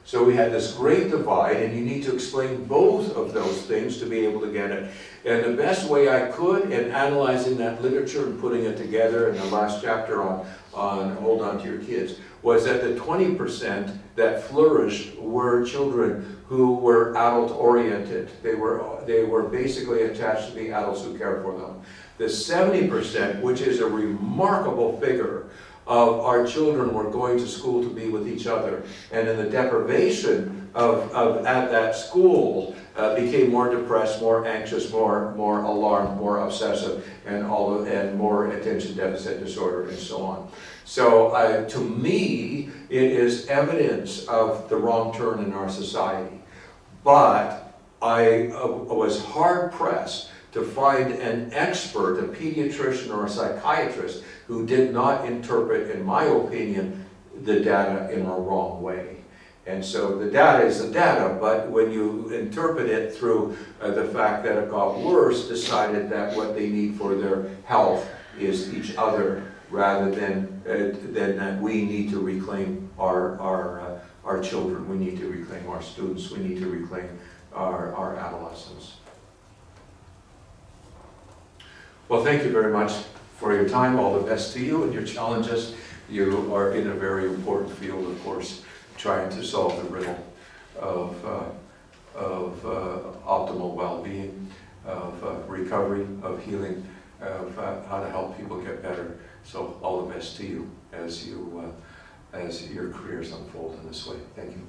So we had this great divide, and you need to explain both of those things to be able to get it. And the best way I could, in analyzing that literature and putting it together in the last chapter on Hold On to Your Kids, was that the 20% that flourished were children who were adult-oriented. They were basically attached to the adults who cared for them. The 70%, which is a remarkable figure, of our children were going to school to be with each other, and in the deprivation at that school became more depressed, more anxious, more alarmed, more obsessive, and more attention deficit disorder, and so on. So to me, it is evidence of the wrong turn in our society. But I was hard pressed to find an expert, a pediatrician or a psychiatrist, who did not interpret, in my opinion, the data in a wrong way. And so the data is the data, but when you interpret it through the fact that it got worse, decided that what they need for their health is each other, rather than that we need to reclaim our children, we need to reclaim our students, we need to reclaim our adolescents. Well, thank you very much for your time. All the best to you and your challenges. You are in a very important field, of course, trying to solve the riddle of optimal well-being, of recovery, of healing, of how to help people get better. So all the best to you as your careers unfold in this way. Thank you.